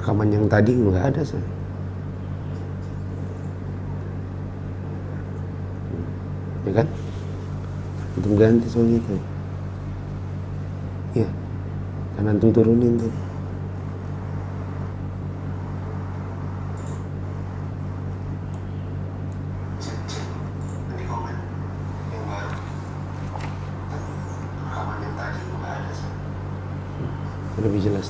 rekaman yang tadi nggak ada saya. Ya kan? Antum ganti soalnya itu. Iya. Kan antum turunin tadi. Lebih jelas.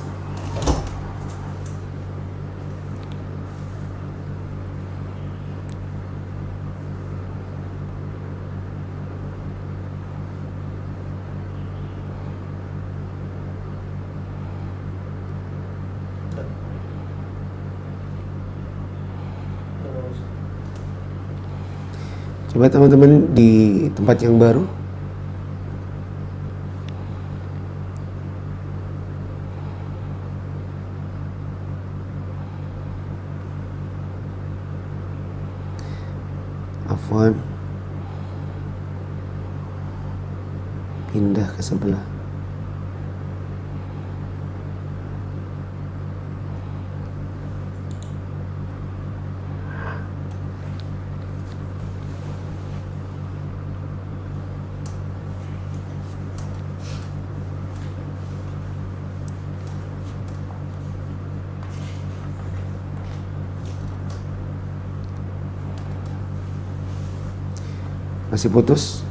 Coba teman-teman di tempat yang baru, afwan, pindah ke sebelah. Masih putus?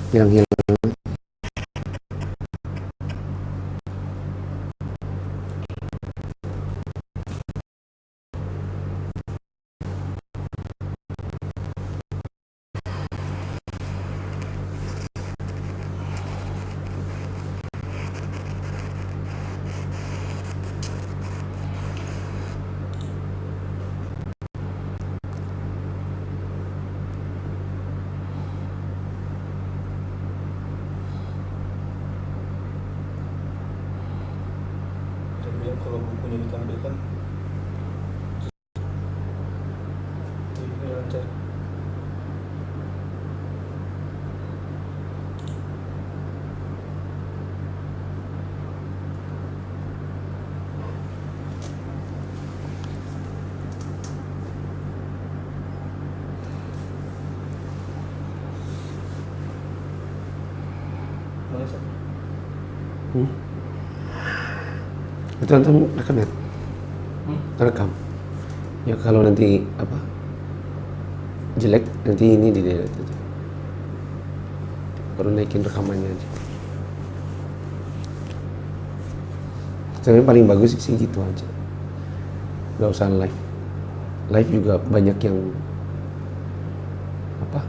Hilang-hilang. Kalau bukunya ditampilkan ini lancar. Mana sih? Itu antum rekam ya? Rekam. Ya kalau nanti apa jelek nanti ini di delete aja. Baru naikin rekamannya aja. Sebenarnya paling bagus sih gitu aja. Gak usah live. Live juga banyak yang apa?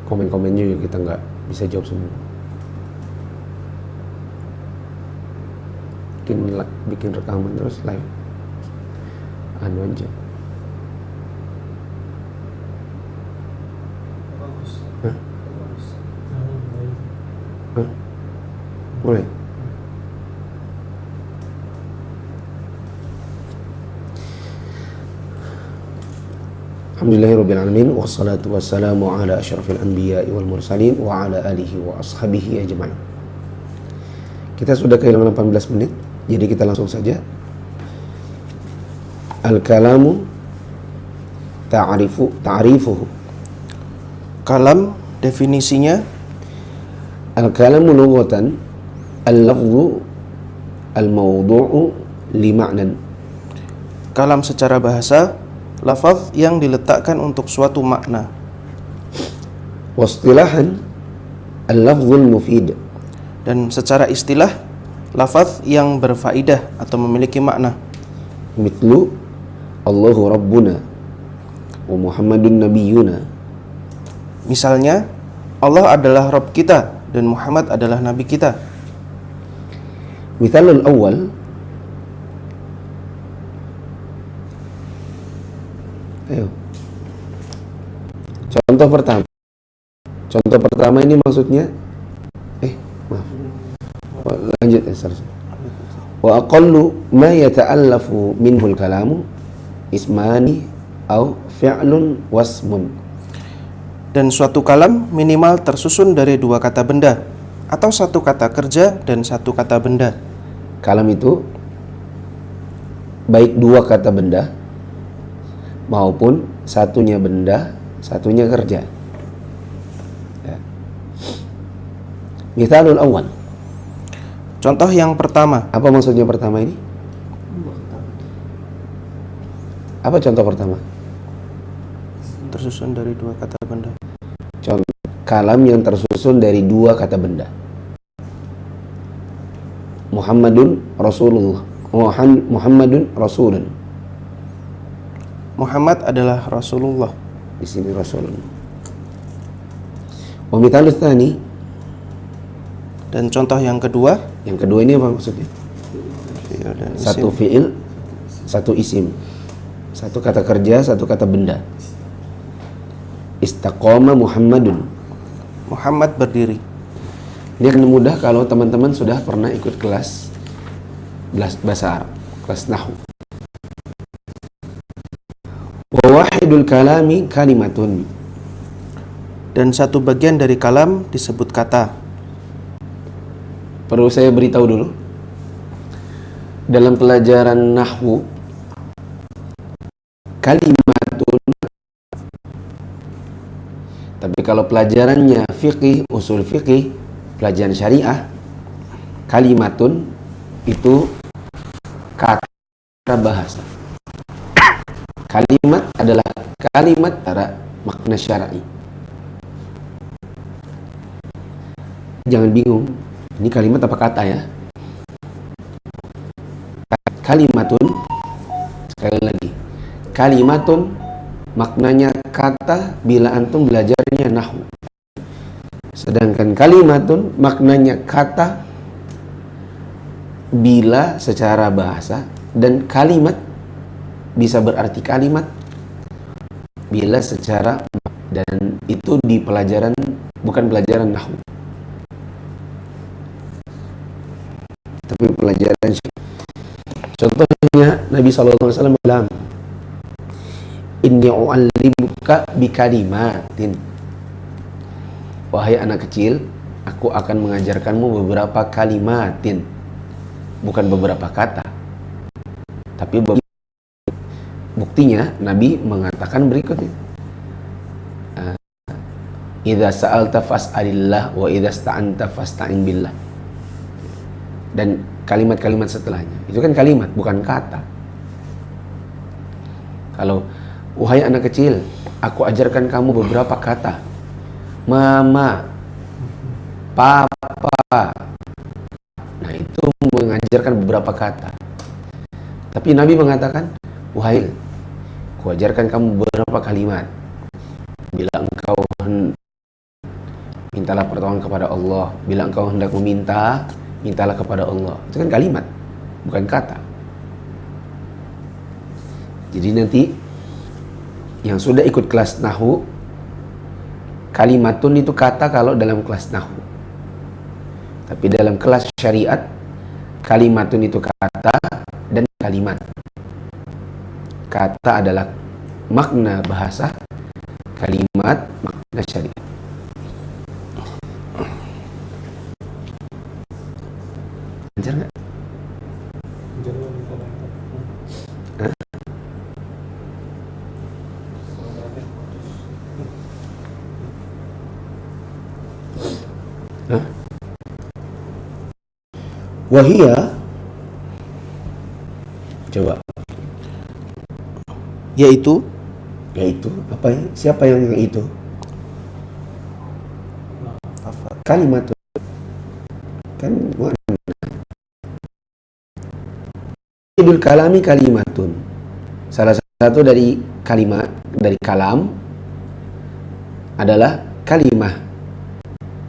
Komen-komen juga kita nggak bisa jawab semua. Bikin rekaman terus live anu aja. Bagus. Hah? Bagus. Hah? Boleh? Alhamdulillahirrabbilalamin. Wassalatu wassalamu ala asyrafil anbiya'i wal mursalin wa ala alihi wa ashabihi ajma'in. Kita sudah kehilangan 18 menit. Jadi kita langsung saja. Al-kalamu ta'rifuhu. Kalam definisinya, Al-kalamu lughatan al-lafzu al-mawdu'u li ma'nan. kalam secara bahasa lafaz yang diletakkan untuk suatu makna. Wastilahan al-lafzul mufid. Dan secara istilah, lafaz yang berfaidah atau memiliki makna. Mithlu Allahu Rabbuna wa Muhammadun Nabiyuna. Misalnya, Allah adalah Rabb kita dan Muhammad adalah Nabi kita. Mithalul awal, ayo. Contoh pertama ini maksudnya maaf. Lanjut ya, seterusnya. Wa aqallu ma yata'allafu minhul kalamu ismani au fi'lun wasmun. Dan suatu kalam minimal tersusun dari dua kata benda atau satu kata kerja dan satu kata benda. Kalam itu baik dua kata benda maupun satunya benda, satunya kerja. Ya. Mithalul awal. Contoh yang pertama. Apa maksudnya pertama ini? Apa contoh pertama? Tersusun dari dua kata benda. Contoh kalam yang tersusun dari dua kata benda. Muhammadun Rasulullah. Muhammadun Rasulun. Muhammad adalah Rasulullah. Di sini Rasulun. Wa mithalul tsani. Dan contoh yang kedua. Yang kedua ini apa maksudnya? Fi'il dan isim. Satu fi'il, satu isim. Satu kata kerja, satu kata benda. Istaqama Muhammadun. Muhammad berdiri. Ini akan mudah kalau teman-teman sudah pernah ikut kelas bahasa Arab, kelas nahwu. Wa wahidul kalami kalimatun. Dan satu bagian dari kalam disebut kata. Perlu saya beritahu dulu. Dalam pelajaran nahwu, kalimatun. Tapi kalau pelajarannya fiqih, usul fiqih, pelajaran syariah, kalimatun itu kata bahasa. Kalimat adalah kalimat secara makna syar'i. Jangan bingung, ini kalimat apa kata ya? Kalimatun, sekali lagi, kalimatun maknanya kata bila antum belajarnya nahwu. Sedangkan kalimatun maknanya kata bila secara bahasa, dan kalimat bisa berarti kalimat bila secara, dan itu di pelajaran, bukan pelajaran nahwu, tapi pelajaran. Contohnya Nabi SAW bilang, inni u'allimuka bikalimatin. Wahai anak kecil, aku akan mengajarkanmu beberapa kalimatin. Bukan beberapa kata, tapi buktinya Nabi mengatakan berikutnya, idza sa'alta fas'alillah wa idza sta'anta fasta'in billah. Dan kalimat-kalimat setelahnya itu kan kalimat, bukan kata. Kalau wahai anak kecil, aku ajarkan kamu beberapa kata. Mama, papa. Nah, itu mengajarkan beberapa kata. Tapi Nabi mengatakan, wahai, aku ajarkan kamu beberapa kalimat. Bila engkau mintalah pertolongan kepada Allah. Bila engkau hendak meminta, mintalah kepada Allah. Itu kan kalimat, bukan kata. Jadi nanti yang sudah ikut kelas nahwu, kalimatun itu kata kalau dalam kelas nahwu. Tapi dalam kelas syariat, kalimatun itu kata dan kalimat. Kata adalah makna bahasa, kalimat makna syariat. Lancar nggak? Wahia, coba, yaitu Yaitu apa ya? Siapa yang itu? Lafaz. Kalimat kan idul kalami kalimatun. Salah satu dari kalimat dari kalam adalah kalimah,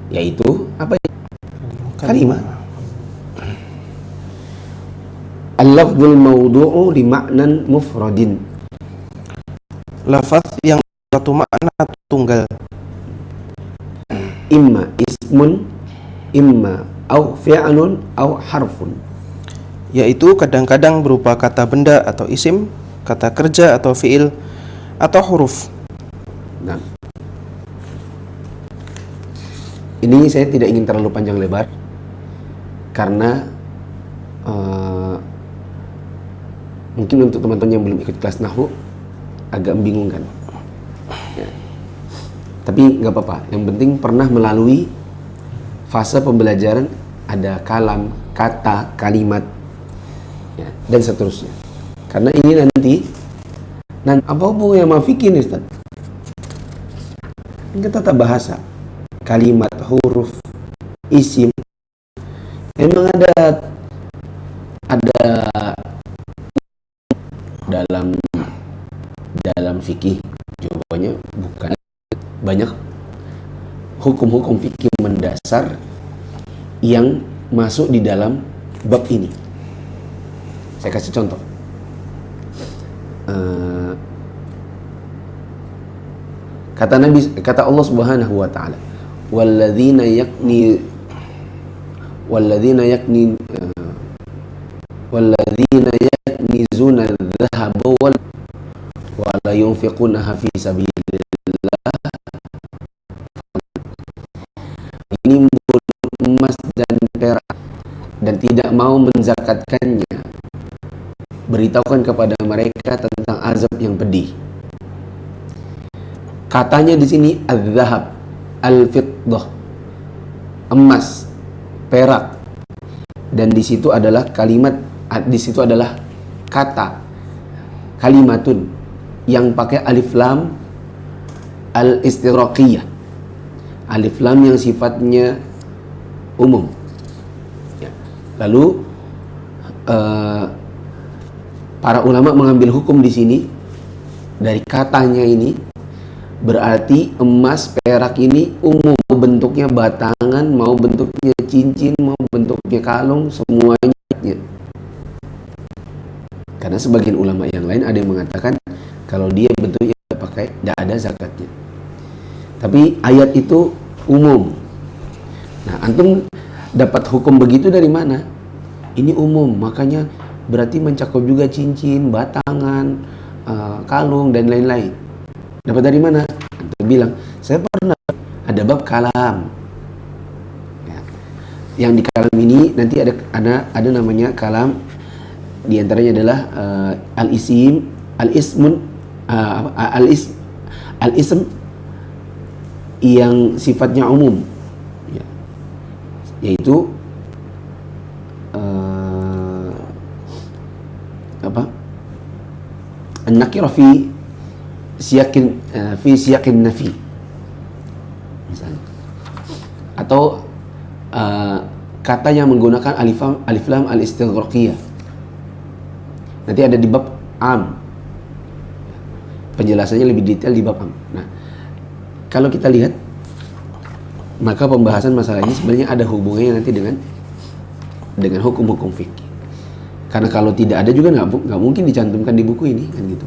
yaitu apa ya? Kalimah. Al-lafzul mawdu'u li ma'nan mufradin. Lafaz yang satu makna tunggal. Imma ismun, imma au fi'lun au harfun. Yaitu kadang-kadang berupa kata benda atau isim, kata kerja atau fiil, atau huruf. Nah, ini saya tidak ingin terlalu panjang lebar karena mungkin untuk teman-teman yang belum ikut kelas nahwu agak membingungkan. Ya. Tapi nggak apa-apa. Yang penting pernah melalui fase pembelajaran ada kalam, kata, kalimat, ya, dan seterusnya. Karena ini nanti apa hubungannya sama fikih nih, Ustaz? Ini kan tata bahasa, kalimat, huruf, isim. Memang ada dalam fikih? Jawabannya bukan. Banyak hukum-hukum fikih mendasar yang masuk di dalam bab ini. Saya kasih contoh. Kata Allah Subhanahu wa taala, walladzina yaknizuna adh-dhahaba wa la yunfiqunaha fi sabilillah. Ini emas dan perak dan tidak mau menzakatkannya, beritahukan kepada mereka tentang azab yang pedih. Katanya di sini adz-dhahab, al-fiddah, emas, perak, dan di situ adalah kalimat, di situ adalah kata kalimatun yang pakai alif lam al-istighraqiyah, alif lam yang sifatnya umum. Ya. Lalu para ulama mengambil hukum di sini dari katanya ini, berarti emas perak ini umum, mau bentuknya batangan, mau bentuknya cincin, mau bentuknya kalung, semuanya. Karena sebagian ulama yang lain ada yang mengatakan kalau dia bentuknya pakai tidak ada zakatnya. Tapi ayat itu umum. Nah, antum dapat hukum begitu dari mana? Ini umum, makanya berarti mencakup juga cincin, batangan, kalung, dan lain-lain. Dapat dari mana? Antum bilang, saya pernah ada bab kalam. Ya. Yang di kalam ini nanti ada namanya kalam. Di antaranya adalah al-ism, al-ism yang sifatnya umum, ya. Yaitu an-nakirah fi siyaqin nafi, misalnya, atau kata yang menggunakan alif lam al-istighraqiyah. Nanti ada di bab am, penjelasannya lebih detail di bab am. Nah, kalau kita lihat, maka pembahasan masalah ini sebenarnya ada hubungannya nanti dengan hukum-hukum fikih. Karena kalau tidak ada juga nggak mungkin dicantumkan di buku ini, kan gitu.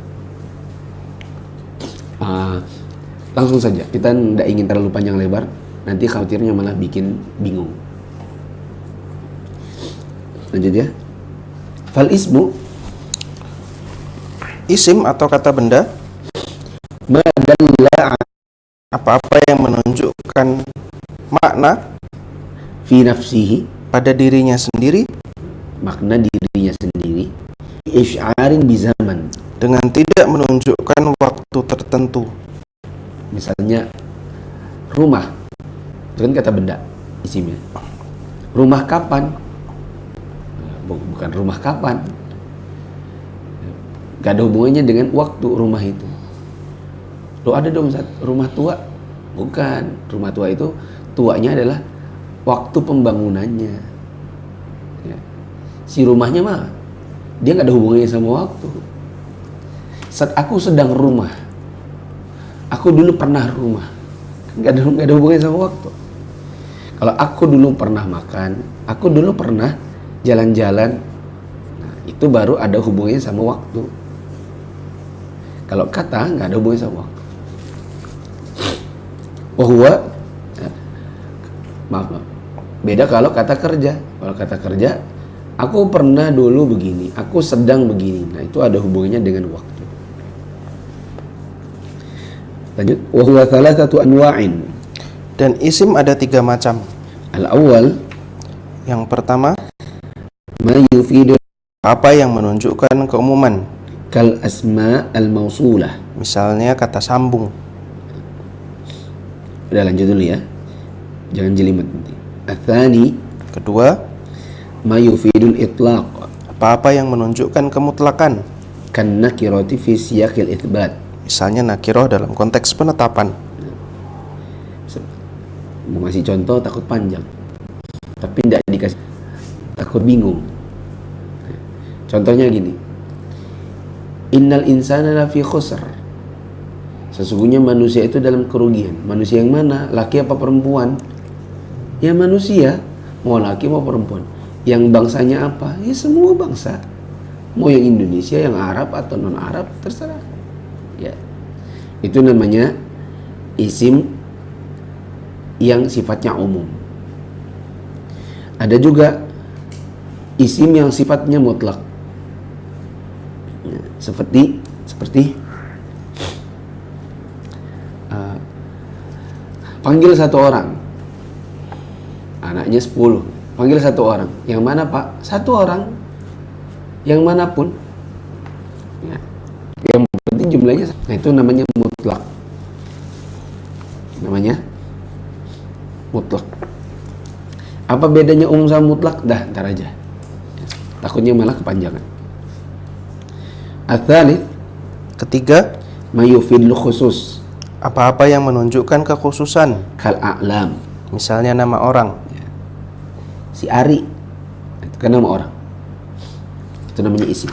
Langsung saja, kita tidak ingin terlalu panjang lebar, nanti khawatirnya malah bikin bingung. Lanjut ya. Fal ismu, Isim atau kata benda, madalla apa-apa yang menunjukkan makna fi nafsihi, pada dirinya sendiri, makna dirinya sendiri, isy'arin bi zaman, dengan tidak menunjukkan waktu tertentu. Misalnya rumah, itu kan kata benda isimnya. Rumah kapan? Bukan rumah kapan, gak ada hubungannya dengan waktu rumah itu. Lo ada dong rumah tua? Bukan. Rumah tua itu tuanya adalah waktu pembangunannya. Ya. Si rumahnya mah dia nggak ada hubungannya sama waktu. Saat aku sedang rumah, aku dulu pernah rumah, nggak ada hubungannya sama waktu. Kalau aku dulu pernah makan, aku dulu pernah jalan-jalan, nah, itu baru ada hubungannya sama waktu. Kalau kata nggak ada hubungannya sama waktu. Wahwa, maaf, beda kalau kata kerja. Kalau kata kerja, aku pernah dulu begini, aku sedang begini. Nah, itu ada hubungannya dengan waktu. Lanjut, wahwa thalathatu anwa'in. Dan isim ada 3 macam. Al-awwal, Yang pertama, ma yufidu apa yang menunjukkan keumuman. kal asma al-mausulah. Misalnya kata sambung. Udah lanjut dulu ya. Jangan jelimet nanti. Atsani, Kedua, ma yufidul itlaq. apa-apa yang menunjukkan kemutlakan. Kan nakirati fi siyaqil itsbat. Misalnya nakiroh dalam konteks penetapan. Mau ngasih contoh takut panjang, tapi tidak dikasih, takut bingung. Contohnya gini, innal insana lafi khusr. Sesungguhnya manusia itu dalam kerugian. Manusia yang mana? Laki apa perempuan? Ya manusia, mau laki mau perempuan. Yang bangsanya apa? Ya semua bangsa. Mau yang Indonesia, yang Arab atau non Arab, terserah. Ya, itu namanya isim yang sifatnya umum. Ada juga isim yang sifatnya mutlak. Seperti panggil satu orang, anaknya 10, panggil satu orang. Yang mana Pak? Satu orang, yang manapun. Ya. Yang penting jumlahnya. Nah, itu namanya mutlak. Namanya mutlak. Apa bedanya umum sama mutlak? Dah, ntar aja. Takutnya malah kepanjangan. Ats-tsalits, Ketiga, ma yufidul khusus. apa-apa yang menunjukkan kekhususan. Kal a'lam. Misalnya nama orang. Si Ari, itu kan nama orang. Itu namanya isim.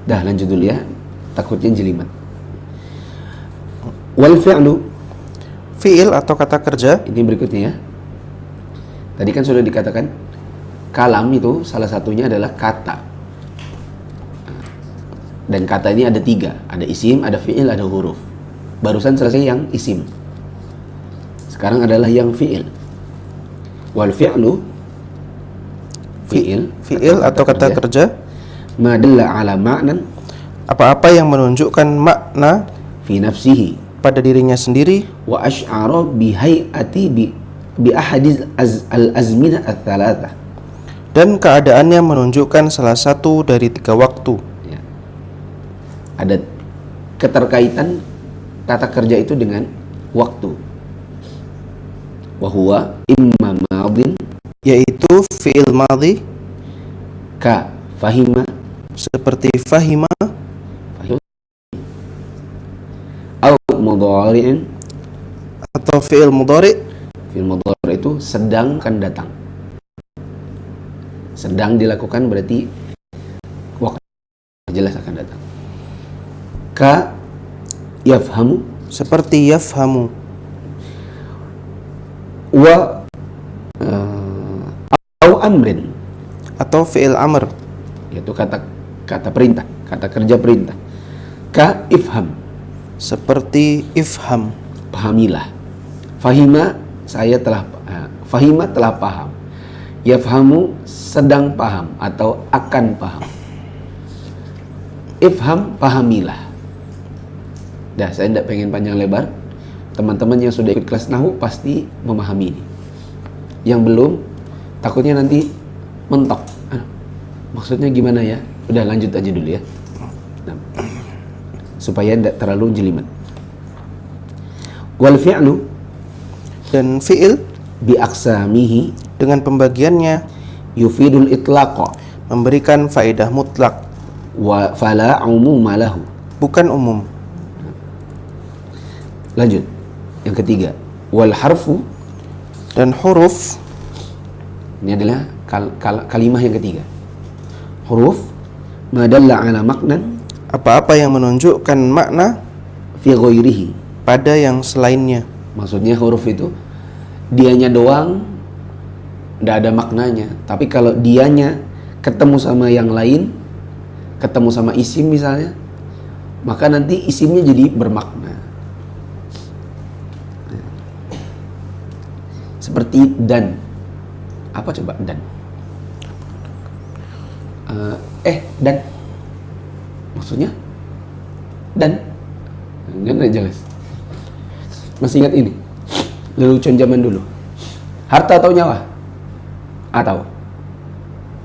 Dah, lanjut dulu ya. Takutnya jelimet. Wal fi'lu, Fi'il atau kata kerja. ini berikutnya ya. Tadi kan sudah dikatakan kalam itu salah satunya adalah kata. Dan kata ini ada 3. Ada isim, ada fi'il, ada huruf. Barusan selesai yang isim. Sekarang adalah yang fi'il. Wal fi'lu, fi'il Atau kata kerja. ma dalla ala ma'nan Apa-apa yang menunjukkan makna fi nafsihi pada dirinya sendiri wa asy'ara bi hay'ati bi ahadiz al-azminah ats-tsalatsah. dan keadaannya menunjukkan salah satu dari 3 waktu. Ya. Ada keterkaitan kata kerja itu dengan waktu. Wa huwa imma madin Yaitu fi'il madhi ka fahima seperti fahima au mudhari'in. atau fi'il mudhari. Fi'il mudhari itu sedang akan datang. Sedang dilakukan berarti waktu jelas akan datang. Ka yafhamu Seperti yafhamu wa au amrin, atau fi'il amr yaitu kata perintah, kata kerja perintah. Ka ifham, seperti ifham. pahamilah. Fahima, saya telah fahima telah paham. Yafhamu sedang paham atau akan paham. Ifham, pahamilah. Dah, saya tidak pengen panjang lebar. Teman-teman yang sudah ikut kelas Nahwu pasti memahami ini. Yang belum, takutnya nanti mentok. Maksudnya gimana ya? Udah lanjut aja dulu ya. Nah, supaya tidak terlalu jelimet. Wal fi'lu, Dan fi'il bi aqsamihi dengan pembagiannya yufidul itlaqa memberikan faedah mutlak, wa fala umuma lahu. bukan umum. Lanjut. Yang ketiga, wal harfu, Dan huruf ini adalah kalimah yang ketiga. Huruf madalla ala maknan apa-apa yang menunjukkan makna fi ghairihi. pada yang selainnya. Maksudnya huruf itu dianya doang tidak ada maknanya, tapi kalau dianya ketemu sama yang lain, ketemu sama isim misalnya, maka nanti isimnya jadi bermakna. Seperti dan. Apa coba dan? Dan. Maksudnya dan. Enggak jelas. Masih ingat ini? Lelucon zaman dulu. Harta atau nyawa? Atau?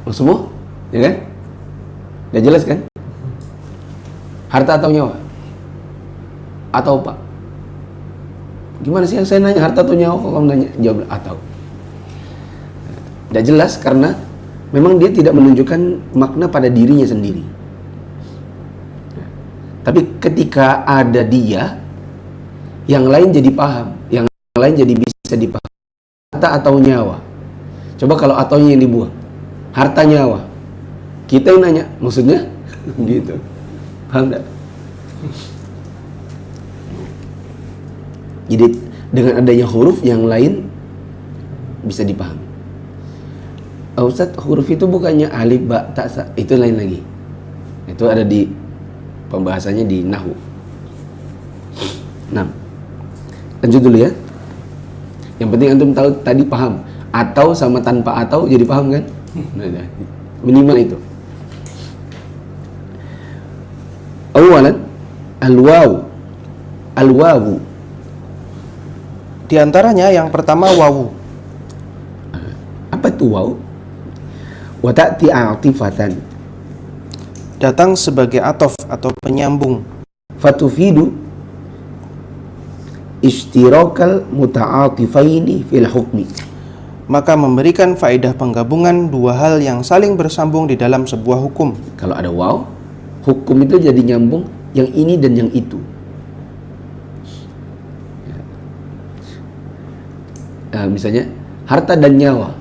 Maksudmu? Ya kan? Udah jelas kan? Harta atau nyawa? Atau Pak? Gimana sih yang saya nanya harta atau nyawa? Kok kamu nanya jawab atau? Udah jelas karena memang dia tidak menunjukkan makna pada dirinya sendiri. Tapi ketika ada dia, yang lain jadi paham, yang lain jadi bisa dipaham. Harta atau nyawa? Coba kalau ataunya yang dibuang, harta nyawa. Kita yang nanya, maksudnya? Gitu. Paham enggak? Jadi dengan adanya huruf yang lain bisa dipahami. Ustaz, huruf itu bukannya alif, ba, ta, sa, itu lain lagi. Itu ada di pembahasannya di nahwu. 6. Lanjut dulu ya. Yang penting antum tahu tadi paham. Atau sama tanpa atau jadi paham kan? Nah, minimal itu. Awalan al-wawu. Di antaranya yang pertama wawu. Apa itu waw? Wa ta'ti a'tifatan. Datang sebagai atof atau penyambung. Fatufidu ishtirakal muta'atifaini fil hukmi. Maka memberikan faedah penggabungan dua hal yang saling bersambung di dalam sebuah hukum. Kalau ada waw, hukum itu jadi nyambung yang ini dan yang itu. Misalnya harta dan nyawa.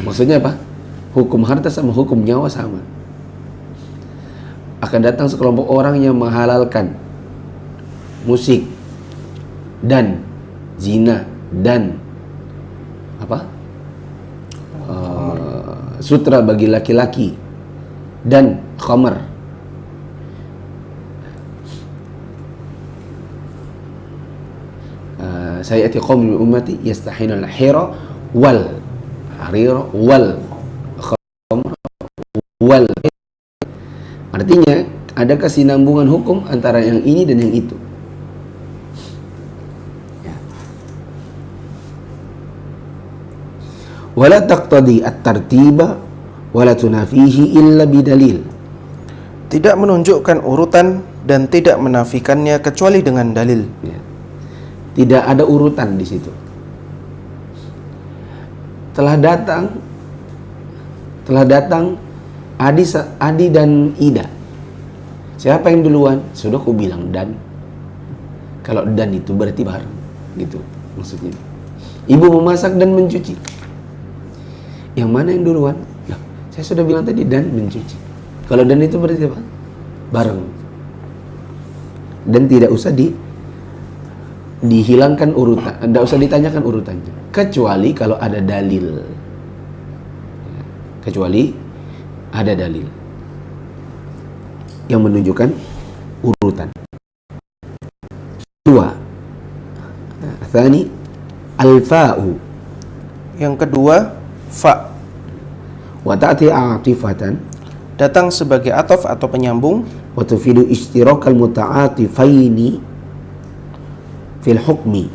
Maksudnya apa? Hukum harta sama hukum nyawa sama. Akan datang sekelompok orang yang menghalalkan musik dan zina dan apa? Sutra bagi laki-laki dan khamar. Saya ati qaum min ummati yastahinul hira wal harira wal khamr wal. Artinya ada kesinambungan hukum antara yang ini dan yang itu. Wala taqtadi at-tartiba wala tunafihi illa bidalil. Tidak menunjukkan urutan dan tidak menafikannya kecuali dengan dalil. Ya. Tidak ada urutan di situ. Telah datang Adi dan Ida. Siapa yang duluan? Sudah aku bilang dan. Kalau dan itu berarti bareng, gitu maksudnya. Ibu memasak dan mencuci. Yang mana yang duluan? Nah, saya sudah bilang tadi dan mencuci. Kalau dan itu berarti apa? Bareng. Dan tidak usah dihilangkan urutan, tidak usah ditanyakan urutannya, kecuali kalau ada dalil. Kecuali ada dalil yang menunjukkan urutan. 2. Tsani al-fa'u. Yang kedua, fa. Wa ta'ti a'tifatan. Datang sebagai atof atau penyambung. Wa tufidu ishtirakal muta'atifaini fil hukmi.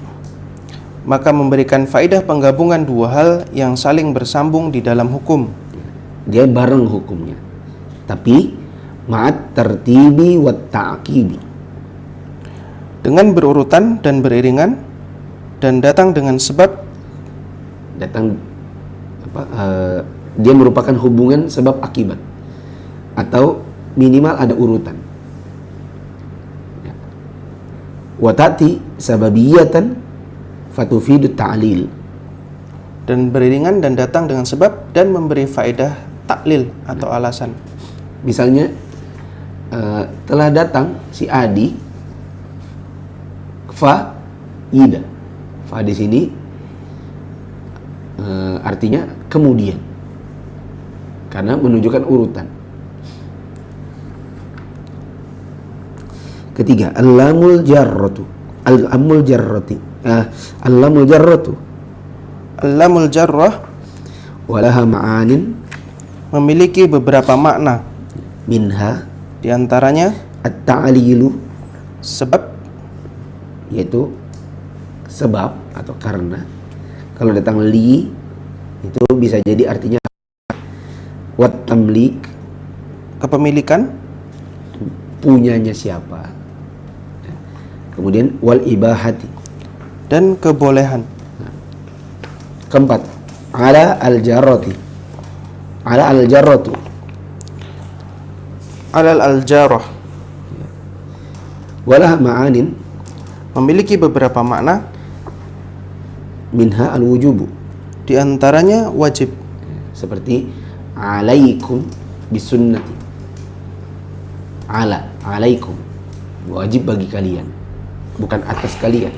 Maka memberikan faedah penggabungan dua hal yang saling bersambung di dalam hukum. Dia bareng hukumnya, tapi ma'at tertibi wa ta'kibi, dengan berurutan dan beriringan, dan datang dengan sebab. Dia merupakan hubungan sebab akibat, atau minimal ada urutan. Wa ta'ti sababiyatan fatufidu ta'lil. Dan beriringan dan datang dengan sebab dan memberi faedah taklil atau alasan. Misalnya telah datang si Adi, fa ida. Fa di sini artinya kemudian, karena menunjukkan urutan. Ketiga, al-lamul jarratu. Al-lamul jarrati. Al-lamul jarratu. Al-lamul jarrah Walaha ma'anin memiliki beberapa makna. minha Di antaranya at-ta'lilu, sebab, yaitu sebab atau karena. Kalau datang li itu bisa jadi artinya wat tamlik, kepemilikan, punyanya siapa. Kemudian wal ibahati. dan kebolehan. Keempat, ala al-jarrati. Ala al-jarratu. Alal al-jarrah Walaha ma'anin memiliki beberapa makna. minha al-wujubu. Di antaranya wajib. Seperti alaikum bisunnati. Alaikum, wajib bagi kalian, bukan atas kalian.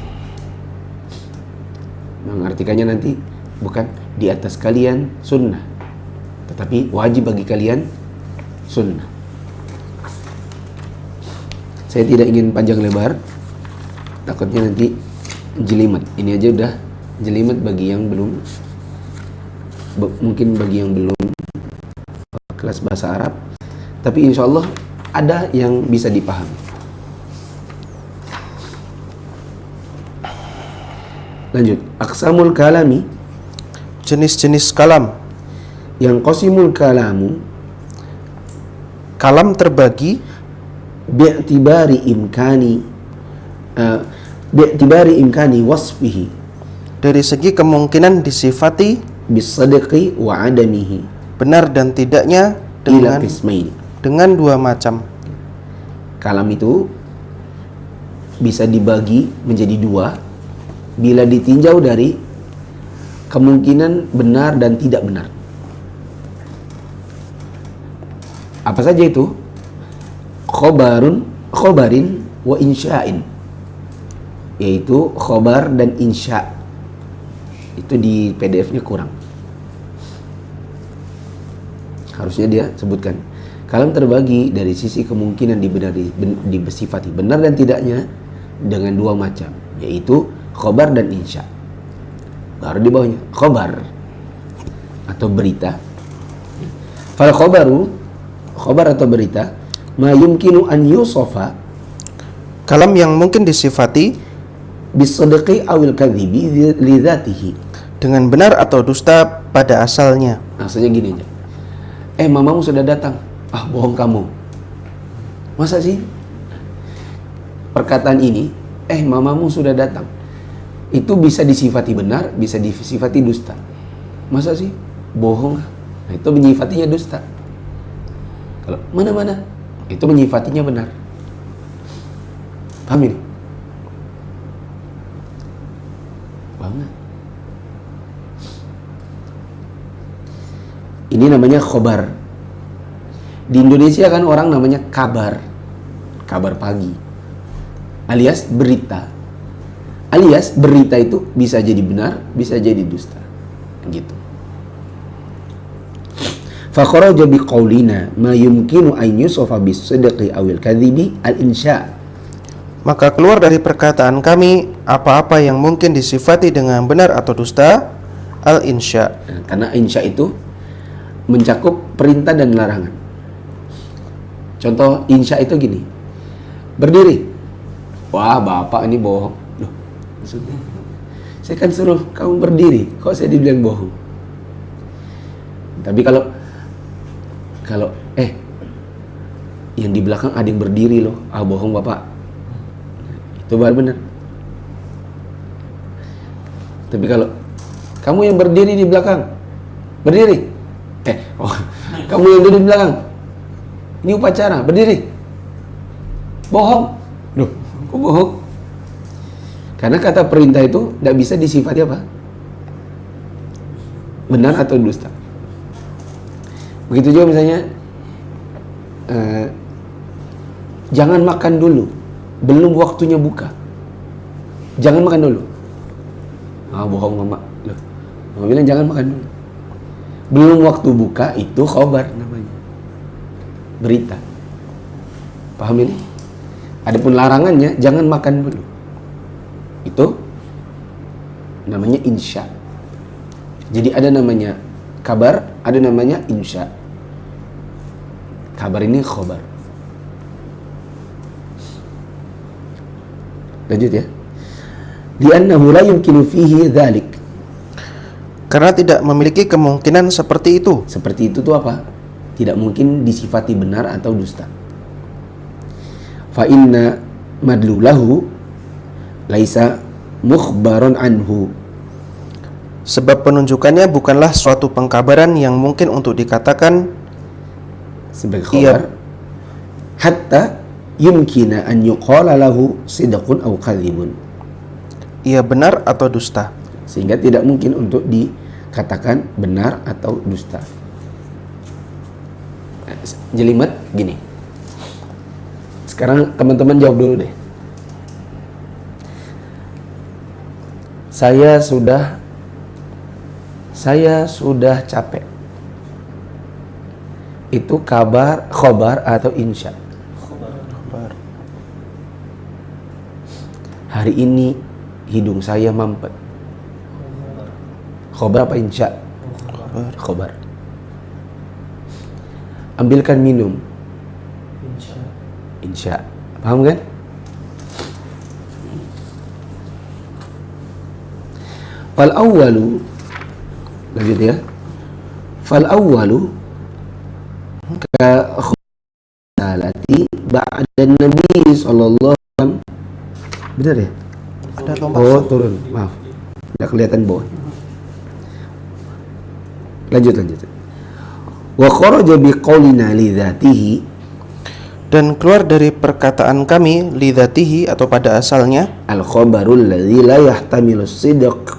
Mengartikannya nanti bukan di atas kalian sunnah, tetapi wajib bagi kalian sunnah. Saya tidak ingin panjang lebar, takutnya nanti jelimet. Ini aja udah jelimet bagi yang belum, mungkin bagi yang belum kelas bahasa Arab, tapi insya Allah ada yang bisa dipahami. Lanjut, aqsamul kalami, Jenis-jenis kalam. yang qasimul kalamu Kalam terbagi bi'tibari imkani wasfihi dari segi kemungkinan disifati bisadqi wa adamihi benar dan tidaknya ila dengan qismain. dengan dua macam. Kalam itu bisa dibagi menjadi dua bila ditinjau dari kemungkinan benar dan tidak benar. Apa saja itu? Khobarin wa insya'in, yaitu khobar dan insya'. Itu di PDF-nya kurang, harusnya dia sebutkan. Kalam terbagi dari sisi kemungkinan disifati benar dan tidaknya dengan dua macam, yaitu khobar dan insya'. Baru di bawahnya khobar atau berita. Fal khobaru, khobar atau berita, ma yumkinu an yusofa Kalam yang mungkin disifati bisadqi awil kadhibi lidzatihi, dengan benar atau dusta pada asalnya. maksudnya gini aja. Mamamu sudah datang. Ah, bohong kamu. Masa sih? Perkataan ini, mamamu sudah datang, itu bisa disifati benar, bisa disifati dusta. Masa sih? Bohong. Nah, itu menyifatinya dusta. Kalau mana-mana, itu menyifatinya benar. Paham ini? Banget. Ini namanya khobar. Di Indonesia kan orang namanya kabar. Kabar pagi. Alias berita. Alias berita itu bisa jadi benar, bisa jadi dusta. Gitu. Fa kharaja biqaulina ma yumkinu an yusafa bis-sidqi awil kadhibi al-insya'. Maka keluar dari perkataan kami apa-apa yang mungkin disifati dengan benar atau dusta, al-insya. Nah, karena insya itu mencakup perintah dan larangan. Contoh insya itu gini. Berdiri. Wah, bapak ini bohong. Loh, maksudnya saya kan suruh kamu berdiri, kok saya dibilang bohong? Tapi kalau yang di belakang ada yang berdiri loh, bohong bapak. Itu baru benar. Tapi kalau kamu yang berdiri di belakang, berdiri. Kamu yang duduk di belakang, ini upacara, berdiri. Bohong. Loh, kok bohong? Karena kata perintah itu tidak bisa disifati apa? Benar atau dusta. Begitu juga misalnya jangan makan dulu, belum waktunya buka. Jangan makan dulu. Bohong mama. Loh, mama bilang jangan makan dulu. Belum waktu buka, itu khobar namanya, berita. Paham ini? Adapun larangannya jangan makan dulu, itu namanya insya. Jadi ada namanya kabar, ada namanya insya. Kabar ini khobar. Lanjut ya. Li'annahu la yumkinu fihi dzalik. Karena tidak memiliki kemungkinan seperti itu. Seperti itu tuh apa? Tidak mungkin disifati benar atau dusta. Fa inna madlulahu laisa mukhbaron anhu. Sebab penunjukannya bukanlah suatu pengkabaran yang mungkin untuk dikatakan sebagai khabar, hatta yumkina an yuqala lahu sidqun aw kadhibun. Ia benar atau dusta. Sehingga tidak mungkin untuk dikatakan benar atau dusta. Jelimet gini. Sekarang teman-teman jawab dulu deh. Saya sudah capek. Itu kabar, khobar atau insya? Khobar. Hari ini hidung saya mampet. Khobar apa insya? Khobar. Ambilkan minum. Insya. Paham kan? Fal awwalu, lanjut ya. Fal awwalu ka khasalati ba'da Nabi sallallahu alaihi wasallam. Benar ya? Ada lomba. Oh, turun. Maaf. Tidak kelihatan bawah. Lanjut. Wa kharaja biqaulina li dzatihi, Dan keluar dari perkataan kami lidzatihi atau pada asalnya al khabarul ladzi la yahtamilu sidqa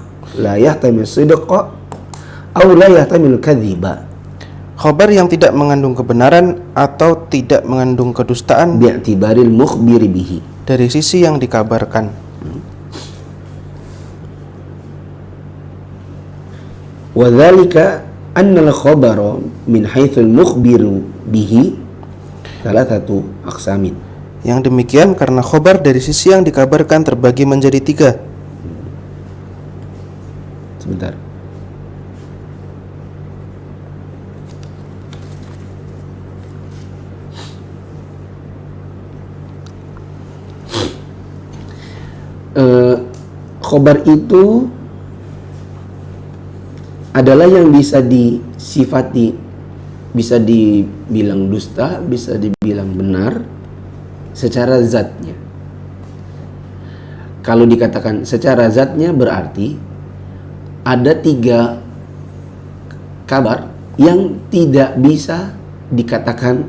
aw la yahtamilu kadhiba, khabar yang tidak mengandung kebenaran atau tidak mengandung kedustaan bi'tibaril mukhbiri bihi, dari sisi yang dikabarkan. wa dzalika anna al khabara min haitsul mukhbiru bihi salasatu aqsamin. Yang demikian karena khabar dari sisi yang dikabarkan terbagi menjadi 3. Sebentar. Khobar itu adalah yang bisa disifati, bisa dibilang dusta, bisa dibilang benar secara zatnya. Kalau dikatakan secara zatnya berarti ada 3 kabar yang tidak bisa dikatakan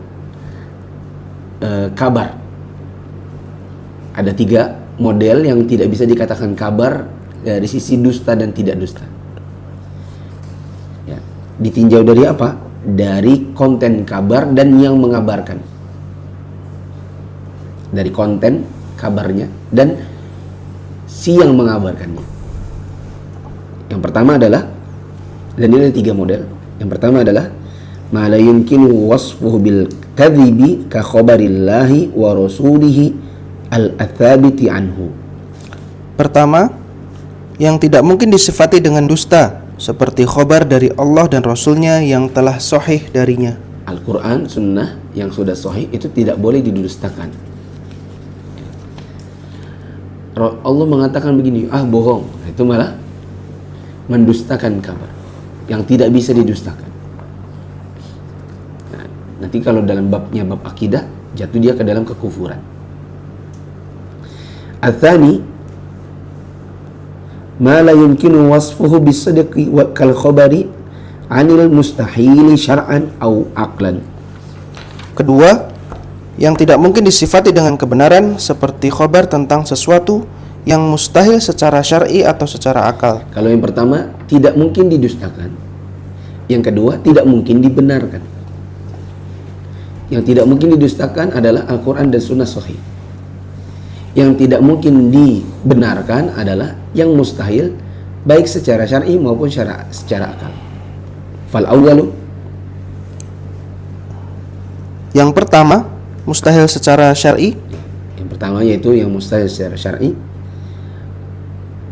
kabar. Ada 3 model yang tidak bisa dikatakan kabar dari sisi dusta dan tidak dusta. Ya, ditinjau dari apa? Dari konten kabar dan yang mengabarkan. Dari konten kabarnya dan si yang mengabarkannya. Yang pertama adalah, dan ini ada 3 model. Yang pertama adalah ma la yumkinu wasfuhu bil kadhibi ka khabarillahi wa rasulihi al-athabiti anhu. Pertama, yang tidak mungkin disifati dengan dusta, seperti khabar dari Allah dan Rasulnya yang telah sahih darinya. Al-Quran, sunnah yang sudah sahih itu tidak boleh didustakan. Allah mengatakan begini, bohong, itu malah mendustakan kabar yang tidak bisa didustakan. Nah, nanti kalau dalam babnya bab akidah, jatuh dia ke dalam kekufuran. Atsani ma la yumkinu wasfuhu bisidqi wa kal khabari 'anil mustahili syar'an aw aqlan. Kedua, yang tidak mungkin disifati dengan kebenaran seperti khabar tentang sesuatu yang mustahil secara syar'i atau secara akal. Kalau yang pertama tidak mungkin didustakan, yang kedua tidak mungkin dibenarkan. Yang tidak mungkin didustakan adalah Al-Quran dan Sunnah Sahih. Yang tidak mungkin dibenarkan adalah yang mustahil, baik secara syar'i maupun secara akal. Fal awwalu, Yang pertama, mustahil secara syar'i, yang pertama yaitu yang mustahil secara syar'i,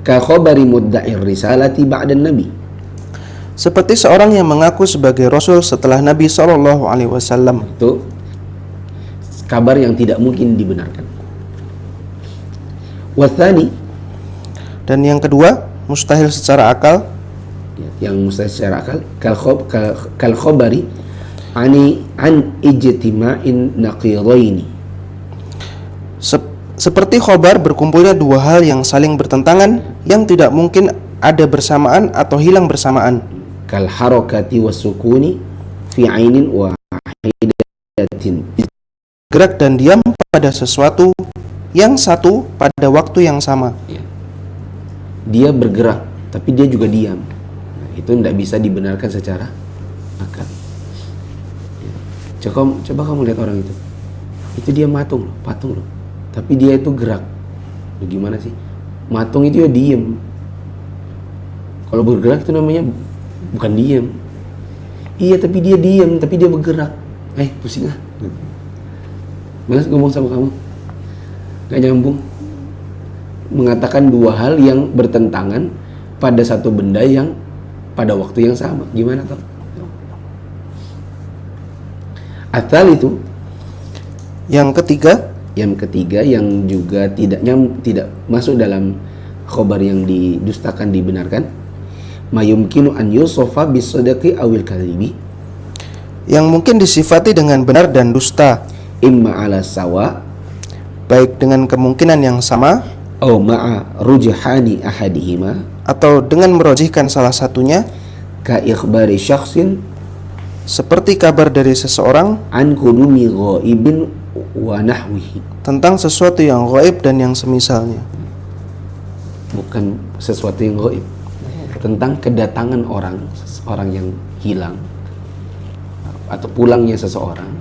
ka khabari mudda'ir risalati ba'da nabi, seperti seorang yang mengaku sebagai rasul setelah Nabi SAW. itu kabar yang tidak mungkin dibenarkan. Wathani, Dan yang kedua, mustahil secara akal, yang mustahil secara akal, kal khabari an ijtima'in naqidaini, seperti khobar berkumpulnya dua hal yang saling bertentangan yang tidak mungkin ada bersamaan atau hilang bersamaan, kal harakati wasukuni fi ainin wahidatin, gerak dan diam pada sesuatu yang satu pada waktu yang sama. ya. Dia bergerak tapi dia juga diam. Nah, itu tidak bisa dibenarkan secara akal. Ya. Coba kamu lihat orang itu dia patung loh, tapi dia itu gerak. Loh, gimana sih? Matung itu ya diem. Kalau bergerak itu namanya bukan diem. Iya, tapi dia diem, tapi dia bergerak. Pusing ah. Malas ngomong sama kamu, gak nyambung. Mengatakan dua hal yang bertentangan pada satu benda yang pada waktu yang sama, gimana toh? Asal itu Yang ketiga, yang juga tidak masuk dalam khobar yang didustakan dibenarkan, mayumkinu an yusofa bisadaqi awil kadhibi, yang mungkin disifati dengan benar dan dusta, imma ala sawa, baik dengan kemungkinan yang sama au ma'a rujhani ahadihima, atau dengan merojihkan salah satunya, ka ikhbari syakhsin seperti kabar dari seseorang an kudumi ghaibin wa nahwihi, tentang sesuatu yang gaib dan yang semisalnya. bukan sesuatu yang gaib, tentang kedatangan orang yang hilang atau pulangnya seseorang.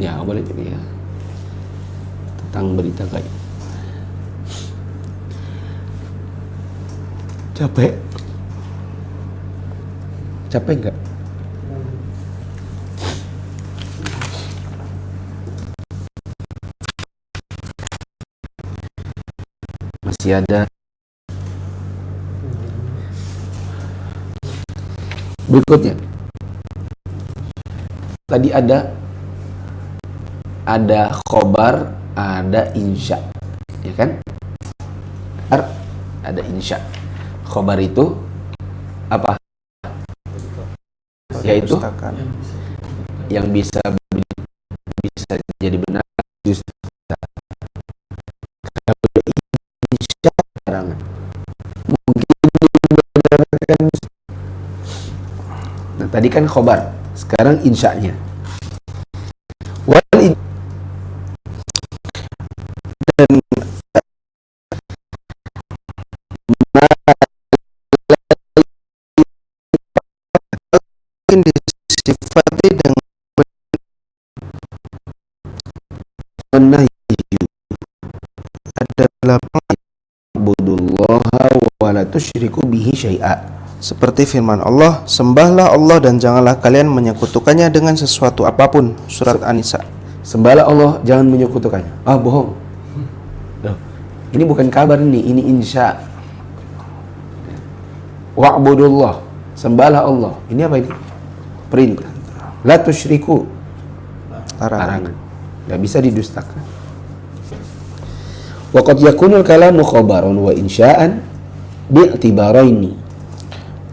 Ya, boleh jadi ya, tentang berita gaib. Capek nggak? Masih ada. Berikutnya, tadi ada khobar, ada insya, ya kan? Ada insya. Khobar itu apa? Yaitu yang bisa jadi benar, justru insya karangan mungkin dibenarkan. Nah, tadi kan khobar, sekarang insya'nya. Dan mungkin disifati dengan adalah budullaha wa la tusyriku bihi syai'a, seperti firman Allah, sembahlah Allah dan janganlah kalian menyekutukannya dengan sesuatu apapun. Surat An-Nisa. sembahlah Allah, jangan menyekutukannya. Bohong. Loh, ini bukan kabar ini insya. Wa'budullah, sembahlah Allah. Ini apa ini? Perintah. La tusyriku, larangan. Gak bisa didustakan. Wa qad yakunul kalamu khabaran wa insya'an bi'tibaraini.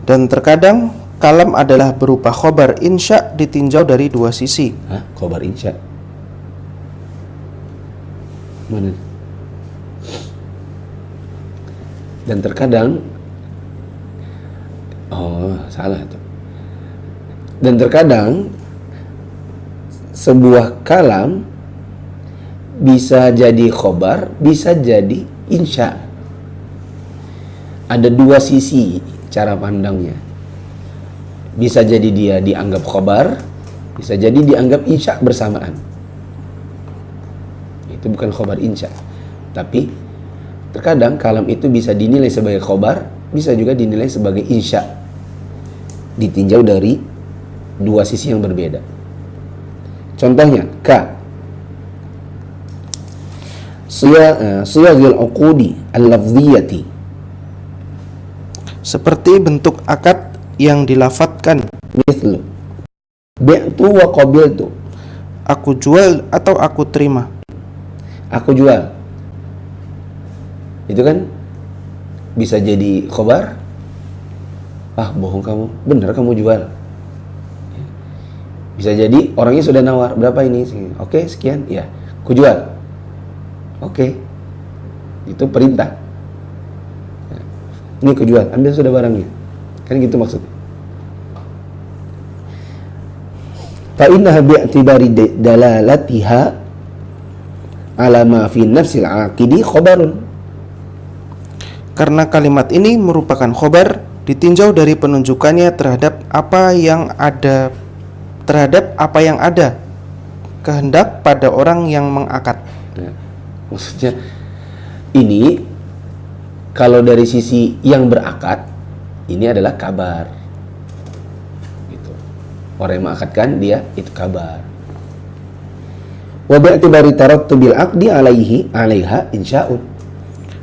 Dan terkadang kalam adalah berupa khobar insya ditinjau dari dua sisi. Khobar insya. Mana? Dan terkadang salah tuh. Dan terkadang sebuah kalam bisa jadi khobar, bisa jadi insya. Ada dua sisi cara pandangnya. Bisa jadi dia dianggap khobar, bisa jadi dianggap insya bersamaan. Itu bukan khobar insya. Tapi terkadang kalam itu bisa dinilai sebagai khobar, bisa juga dinilai sebagai insya. Ditinjau dari dua sisi yang berbeda. Contohnya ka siyagil uqudi al-lafziyati, seperti bentuk akad yang dilafatkan, mithlu bi'tu wa qabiltu, aku jual atau aku terima. aku jual. Itu kan bisa jadi khobar. Ah, bohong kamu, bener kamu jual. Bisa jadi orangnya sudah nawar, berapa ini? Oke, sekian. Ya, aku jual. Oke. Itu perintah. Ini aku jual, ambil sudah barangnya. Kan gitu maksudnya. Fa innaha bi'tibari dalalatiha ala ma fi nafsil aqidi khabarun. Karena kalimat ini merupakan khobar ditinjau dari penunjukannya terhadap apa yang ada kehendak pada orang yang mengakad. Ya, maksudnya ini kalau dari sisi yang berakad, ini adalah kabar. Gitu. Orang yang mengakadkan dia itu kabar. Wa bi'tibari tarattubil aqdi alaiha insya'un.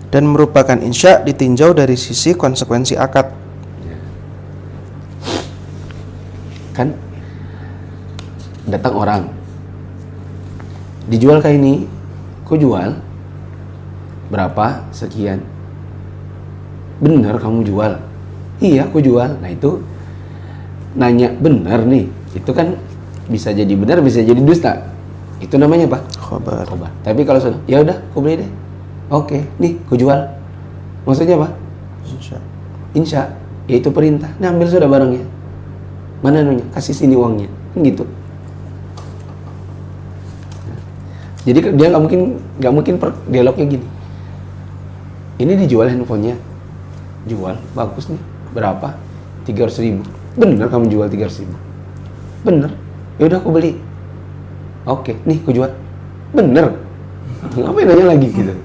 Dan merupakan insya ditinjau dari sisi konsekuensi akad. Kan datang orang, dijual kayak ini, ku jual berapa, sekian. Bener kamu jual? Iya, aku jual. Nah itu nanya bener nih, itu kan bisa jadi benar, bisa jadi dusta. Itu namanya apa? Khobar. Khobar. Tapi kalau sudah, ya udah, aku beli deh. Oke, nih, ku jual. Maksudnya apa? Insya. Insya, yaitu perintah. Nah, ambil sudah barangnya. Mana anunya? Kasih sini uangnya. Kan gitu. Jadi dia nggak mungkin dialognya gini. Ini dijual handphonenya. Jual, bagus nih. Berapa? 300.000. Bener kamu jual 300.000. Bener. Ya udah aku beli. Oke, nih aku jual. Bener. Ngapain nanya lagi gitu?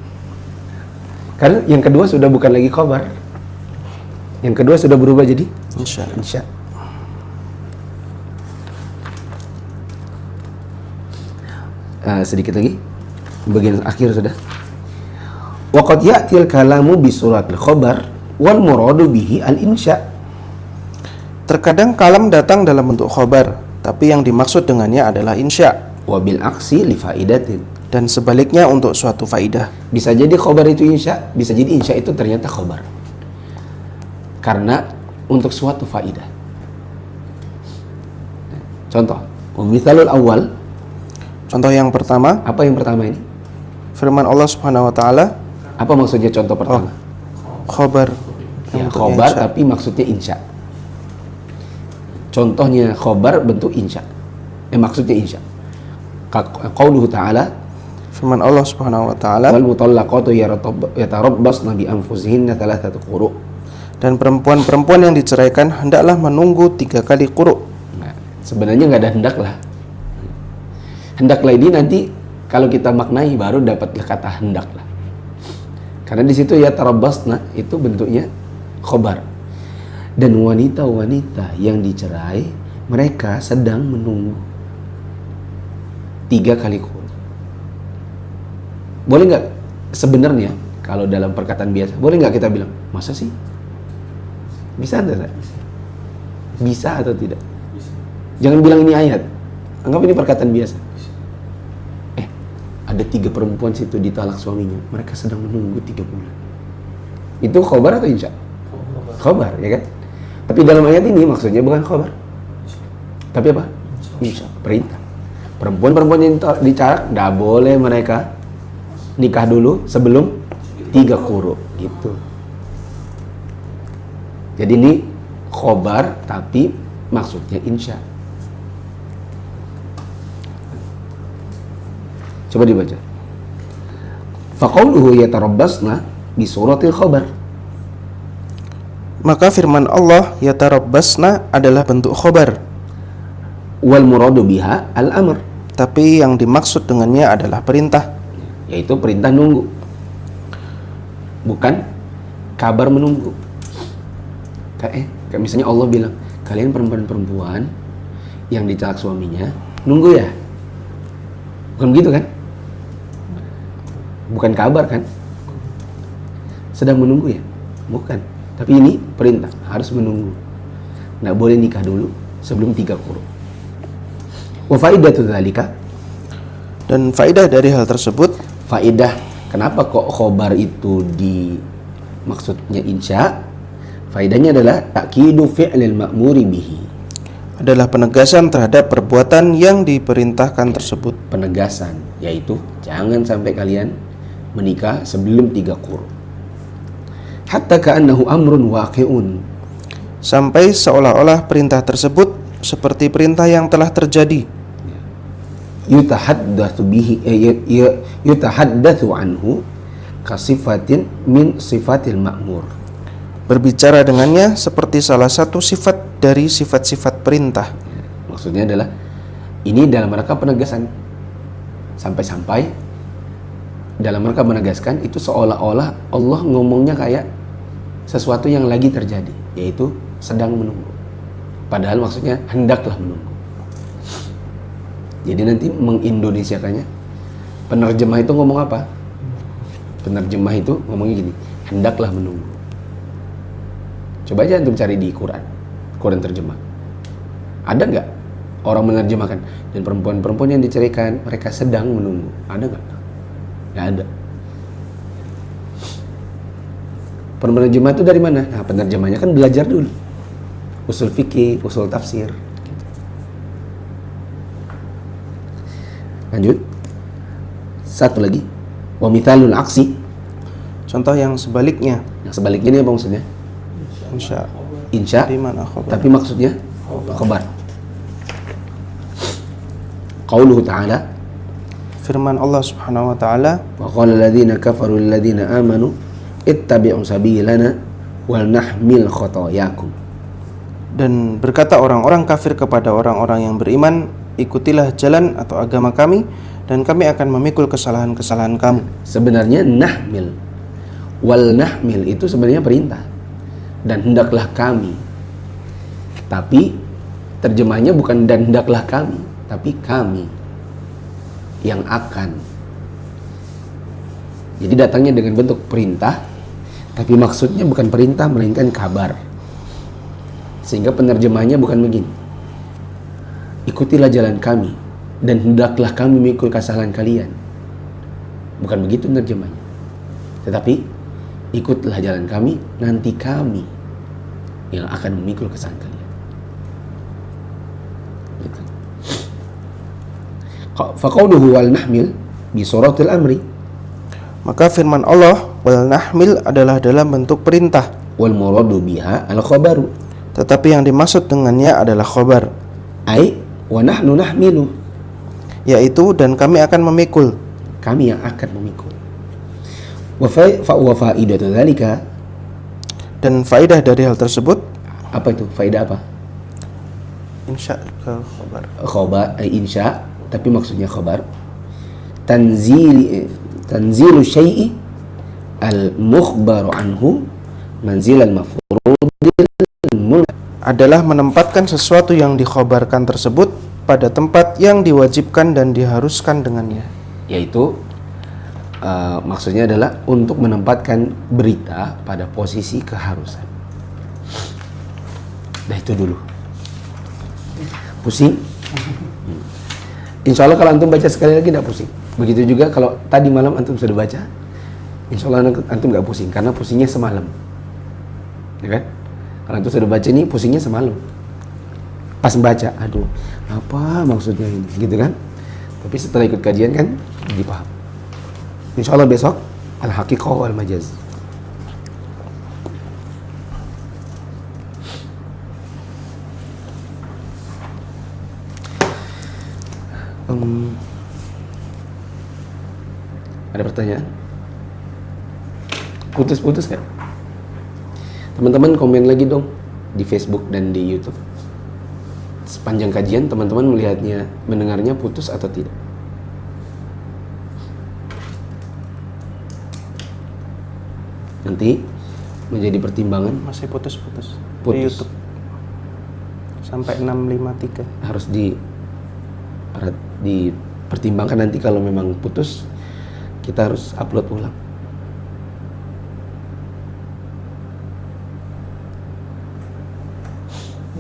Karena yang kedua sudah bukan lagi khobar. Yang kedua sudah berubah jadi Insya. insya. Sedikit lagi, bagian akhir sudah. Waqad ya'til kalamu bi suratil khabar wal muradu bihi al insya. Terkadang kalam datang dalam bentuk khobar, tapi yang dimaksud dengannya adalah insya. Wa bil aksi li faidatin. Dan sebaliknya untuk suatu faidah. Bisa jadi khobar itu insya, bisa jadi insya itu ternyata khobar. Karena untuk suatu faidah. Contoh, mithalul awal. Contoh yang pertama, Apa yang pertama ini? firman Allah Subhanahu wa taala, Apa maksudnya contoh pertama? khobar. Ya, Bentuknya khobar insya. tapi maksudnya insya. Contohnya khobar bentuk insya. Maksudnya insya. Qauluhu ta'ala, Firman Allah Subhanahu wa taala, wal mutallaqatu yatarabbasna bi anfusihinna thalathata quru'. dan perempuan-perempuan yang diceraikan hendaklah menunggu 3 kali quru'. Nah, sebenarnya nggak ada hendaklah. Hendaklah ini nanti kalau kita maknai baru dapatlah kata hendaklah. Karena di situ ya tarabbasna itu bentuknya khobar. Dan wanita-wanita yang dicerai mereka sedang menunggu 3 kali quru'. Boleh nggak sebenarnya kalau dalam perkataan biasa, boleh nggak kita bilang, masa sih? Bisa atau tidak? Bisa atau tidak? Jangan bilang ini ayat. Anggap ini perkataan biasa. Ada 3 perempuan situ ditalak suaminya. Mereka sedang menunggu 3 bulan. Itu khobar atau insya? Khobar, ya kan? Tapi dalam ayat ini maksudnya bukan khobar. Tapi apa? Insya, perintah. Perempuan-perempuan yang dicarak, nggak boleh mereka nikah dulu sebelum 3 quru gitu. Jadi ini khobar tapi maksudnya insya. Coba dibaca. Faqauluhu yatarabbasna bi suratil khabar. Maka firman Allah yatarabbasna adalah bentuk khobar, Wal muradu biha al-amr, tapi yang dimaksud dengannya adalah perintah, yaitu perintah nunggu, bukan kabar menunggu. Kayak misalnya Allah bilang, kalian perempuan-perempuan yang ditalak suaminya nunggu ya, bukan begitu kan? Bukan kabar kan? Sedang menunggu ya, bukan. Tapi ini perintah, harus menunggu. Nggak boleh nikah dulu sebelum 3 quru. Wa faidatu dzalika, dan faedah dari hal tersebut, faedah kenapa kok khobar itu di maksudnya insya? Faedahnya adalah takidu fi'lil ma'muri bihi, adalah penegasan terhadap perbuatan yang diperintahkan tersebut. penegasan, yaitu jangan sampai kalian menikah sebelum 3 quru. Hatta ka'annahu amrun waqi'un, Sampai seolah-olah perintah tersebut seperti perintah yang telah terjadi, yutahaddatsu bihi yutahaddatsu anhu kasifatin min sifatil ma'mur. berbicara dengannya seperti salah satu sifat dari sifat-sifat perintah. Maksudnya adalah ini dalam rangka penegasan, sampai-sampai dalam rangka menegaskan itu seolah-olah Allah ngomongnya kayak sesuatu yang lagi terjadi, yaitu sedang menunggu, padahal maksudnya hendaklah menunggu. Jadi nanti mengindonesiakannya, penerjemah itu ngomong apa? Penerjemah itu ngomongnya gini, hendaklah menunggu. Coba aja antum cari di Quran terjemah, ada nggak orang menerjemahkan dan perempuan-perempuan yang diceraikan mereka sedang menunggu? Ada nggak? Nggak ada. Penerjemah itu dari mana? Nah, penerjemahnya kan belajar dulu usul fikih, usul tafsir. Lanjut. Satu lagi, wa mithalul aksi. Contoh yang sebaliknya, Yang sebaliknya ini apa maksudnya? insya Insya, di mana khobar? tapi maksudnya khabar. Qauluhu ta'ala, Firman Allah Subhanahu wa taala, wa qala alladziina kafaru lil ladziina aamanu ittabi'u sabilana wal nahmil khotoyakum. dan berkata orang-orang kafir kepada orang-orang yang beriman, ikutilah jalan atau agama kami dan kami akan memikul kesalahan-kesalahan kamu. Sebenarnya nahmil, wal nahmil itu sebenarnya perintah, dan hendaklah kami. Tapi terjemahnya bukan dan hendaklah kami, tapi kami yang akan. Jadi datangnya dengan bentuk perintah, tapi maksudnya bukan perintah melainkan kabar. Sehingga penerjemahnya bukan begini, ikutilah jalan kami dan hendaklah kami memikul kesalahan kalian. Bukan begitu penerjemahnya, tetapi ikutlah jalan kami, nanti kami yang akan memikul kesalahan kalian. Gitu. Faqauluhu wal nahmil bi suratil amri, Maka firman Allah wal nahmil adalah dalam bentuk perintah, wal muradu biha al khabaru, tetapi yang dimaksud dengannya adalah khobar, ai wa nahnu nahmilu, yaitu dan kami akan memikul. kami yang akan memikul. Wa faidatu dzalika, Dan faedah dari hal tersebut, apa itu? Faedah apa? insya ke khobar. Khabar, insya, tapi maksudnya khabar. Tanzilu syai'i al-mukhbaru anhu manzilal mafrudil mulk, Adalah menempatkan sesuatu yang dikhobarkan tersebut pada tempat yang diwajibkan dan diharuskan dengannya. yaitu maksudnya adalah untuk menempatkan berita pada posisi keharusan. Nah itu dulu. Pusing? Insya Allah kalau antum baca sekali lagi tidak pusing. Begitu juga kalau tadi malam antum sudah baca, insya Allah antum nggak pusing karena pusingnya semalam, ya kan? Kalau antum sudah baca ini pusingnya semalam. Pas baca, aduh, apa maksudnya ini, gitu kan? Tapi setelah ikut kajian kan dipaham. Insya Allah besok al-haqiqah wal majaz. Ada pertanyaan? Putus-putus kan? Teman-teman komen lagi dong di Facebook dan di YouTube. Sepanjang kajian teman-teman melihatnya, mendengarnya putus atau tidak? Nanti menjadi pertimbangan. Masih putus-putus di Putus. YouTube sampai 653. Harus dipertimbangkan nanti kalau memang putus, kita harus upload ulang.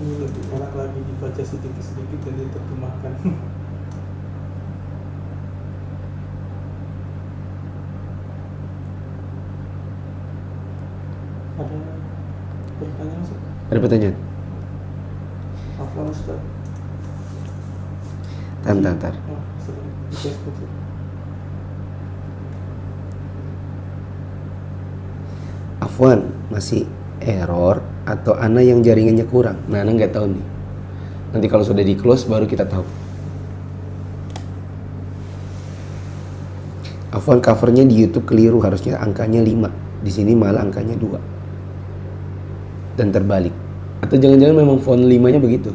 Ini lebih enak lagi dibaca sedikit-sedikit dan diterjemahkan. Ada pertanyaan Ustaz? Ada pertanyaan? Afwan Ustaz. Tantar. Oh, sering di Facebook. Afwan, masih error atau Ana yang jaringannya kurang? Nah, Ana nggak tahu nih. Nanti kalau sudah di close baru kita tahu. Afwan, covernya di YouTube keliru, harusnya angkanya 5. Di sini malah angkanya 2. Dan terbalik. Atau jangan-jangan memang font 5-nya begitu.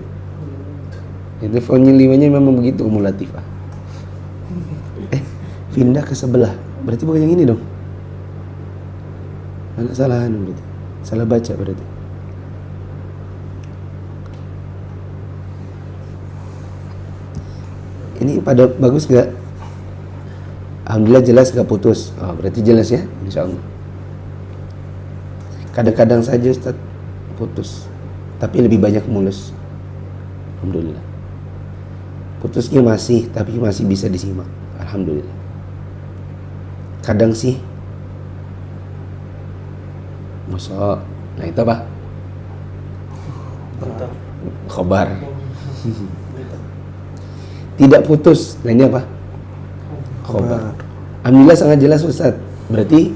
Itu fontnya 5-nya memang begitu kumulatif. Pindah ke sebelah. Berarti bukan yang ini dong. Anak salahan berarti. Salah baca berarti. Ini pada bagus gak? Alhamdulillah jelas gak putus. Oh, berarti jelas ya, insya Allah. Kadang-kadang saja Ustaz putus, tapi lebih banyak mulus. Alhamdulillah. Putusnya masih, tapi masih bisa disimak. Alhamdulillah. Kadang sih masa, nah itu apa? Bentar. Khobar. Bentar. Tidak putus, nah ini apa? Khobar. Alhamdulillah sangat jelas Ustaz. Berarti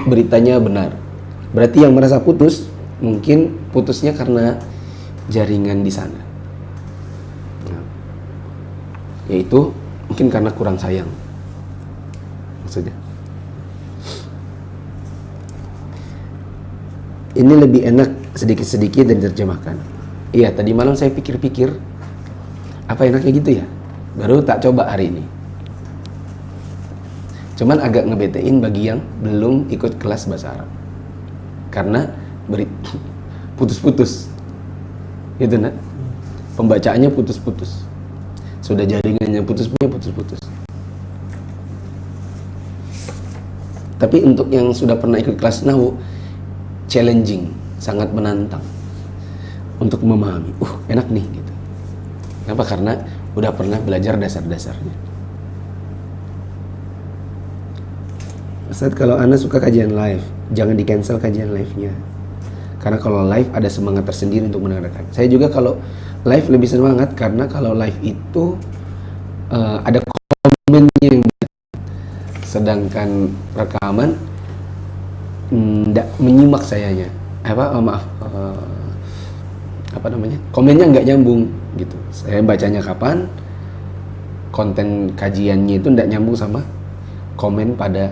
beritanya benar. Berarti yang merasa putus mungkin putusnya karena jaringan di sana. Nah, yaitu mungkin karena kurang sayang. Maksudnya. Ini lebih enak sedikit-sedikit dan diterjemahkan. Iya, tadi malam saya pikir-pikir apa enaknya gitu ya. Baru tak coba hari ini. Cuman agak ngebetein bagi yang belum ikut kelas bahasa Arab. Karena putus-putus. Gitu nak. Pembacaannya putus-putus. Sudah jaringannya putus-putus. Tapi untuk yang sudah pernah ikut kelas Nahwu, challenging, sangat menantang untuk memahami. Enak nih gitu. Kenapa? Karena udah pernah belajar dasar-dasarnya. Ustaz, kalau Anda suka kajian live, jangan di-cancel kajian live-nya. Karena kalau live ada semangat tersendiri untuk mendengarkan. Saya juga kalau live lebih semangat karena kalau live itu ada komennya yang sedangkan rekaman nggak menyimak sayanya. Komennya nggak nyambung gitu. Saya bacanya kapan, konten kajiannya itu nggak nyambung sama komen pada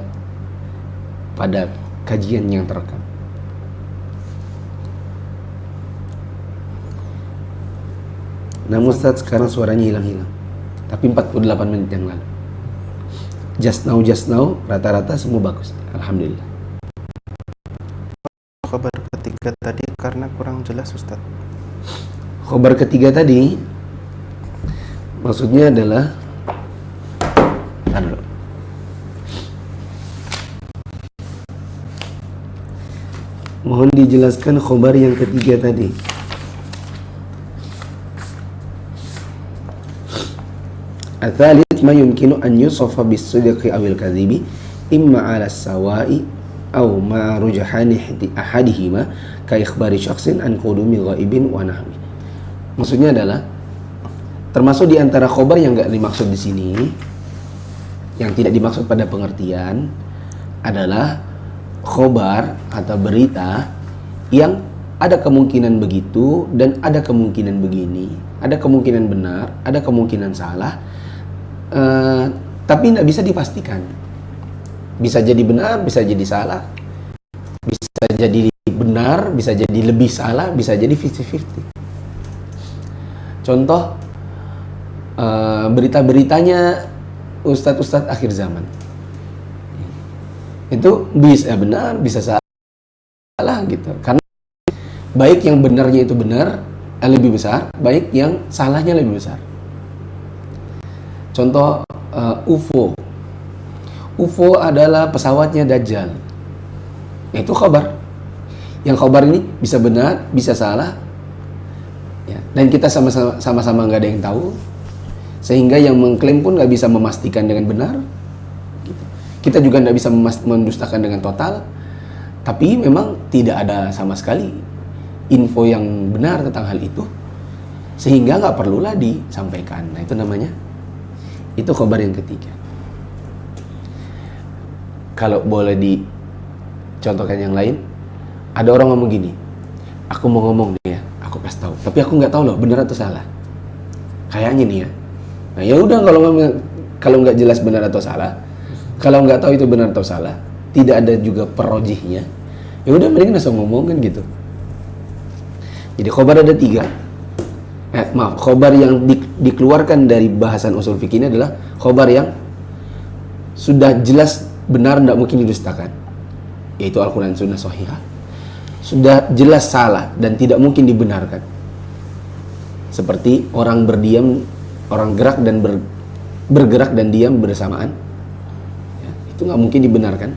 kajian yang terekam. Namun Ustaz sekarang suaranya hilang-hilang. Tapi 48 menit yang lalu. Just now rata-rata semua bagus. Alhamdulillah. Khabar ketiga tadi karena kurang jelas Ustaz. Khobar ketiga tadi maksudnya adalah mohon dijelaskan khobar yang ketiga tadi. Ats-tsalits ma yumkinu an yusafa bis-sidqi awil kadhibi imma 'ala as-sawa'i aw ma rujhani ahadihima ka ikhbari syakhsin an qudumi ghaibin wa nahwi. Maksudnya adalah termasuk di antara khobar yang enggak dimaksud di sini, yang tidak dimaksud pada pengertian adalah khobar atau berita yang ada kemungkinan begitu dan ada kemungkinan begini, ada kemungkinan benar, ada kemungkinan salah, tapi tidak bisa dipastikan. Bisa jadi benar, bisa jadi salah. Bisa jadi benar, bisa jadi lebih salah, bisa jadi 50-50. Contoh, berita-beritanya ustadz-ustadz akhir zaman. Itu bisa benar, bisa salah gitu. Karena baik yang benarnya itu benar, lebih besar, baik yang salahnya lebih besar. Contoh, UFO. UFO adalah pesawatnya Dajjal. Itu khabar. Yang khabar ini bisa benar, bisa salah. Ya, dan kita sama-sama nggak ada yang tahu. Sehingga yang mengklaim pun nggak bisa memastikan dengan benar. Gitu. Kita juga nggak bisa mendustakan dengan total. Tapi memang tidak ada sama sekali info yang benar tentang hal itu. Sehingga nggak perlulah disampaikan. Nah, itu namanya. Itu khabar yang ketiga. Kalau boleh dicontohkan yang lain, ada orang ngomong gini, aku mau ngomong nih ya, aku kasih tahu, tapi aku nggak tahu loh benar atau salah. Kayaknya nih ya. Nah ya udah, kalau nggak jelas benar atau salah, kalau nggak tahu itu benar atau salah, tidak ada juga perojihnya, ya udah mending langsung ngomong kan gitu. Jadi khobar ada tiga. Khobar yang dikeluarkan dari bahasan usul fikih ini adalah khobar yang sudah jelas benar, tidak mungkin didustakan, yaitu Al-Quran Sunnah Sahihah. Sudah jelas salah dan tidak mungkin dibenarkan, seperti orang berdiam, orang gerak dan bergerak dan diam bersamaan, ya, itu nggak mungkin dibenarkan.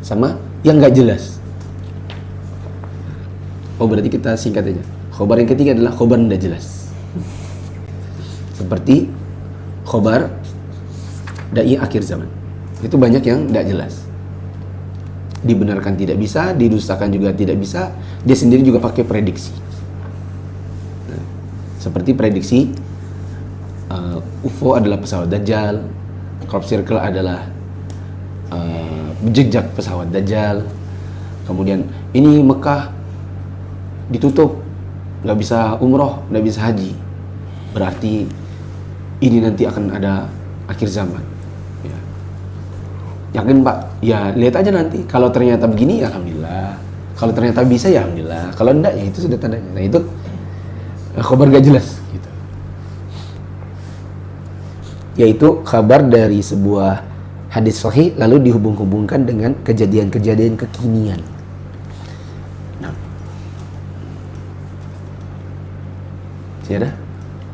Sama yang nggak jelas. Oh, berarti kita singkat aja. Khobar yang ketiga adalah khobar tidak jelas, seperti khobar dai akhir zaman. Itu banyak yang tidak jelas, dibenarkan tidak bisa, didustakan juga tidak bisa. Dia sendiri juga pakai prediksi. Nah, seperti prediksi UFO adalah pesawat Dajjal, crop circle adalah jejak pesawat Dajjal. Kemudian ini Mekah ditutup, nggak bisa umroh, nggak bisa haji, berarti ini nanti akan ada akhir zaman. Ya. Yakin Pak? Ya lihat aja nanti. Kalau ternyata begini ya alhamdulillah. Kalau ternyata bisa ya alhamdulillah. Kalau enggak ya itu sudah tandanya. Nah itu kabar gak jelas. Gitu. Yaitu kabar dari sebuah hadis sahih lalu dihubung-hubungkan dengan kejadian-kejadian kekinian. Nah, sudah?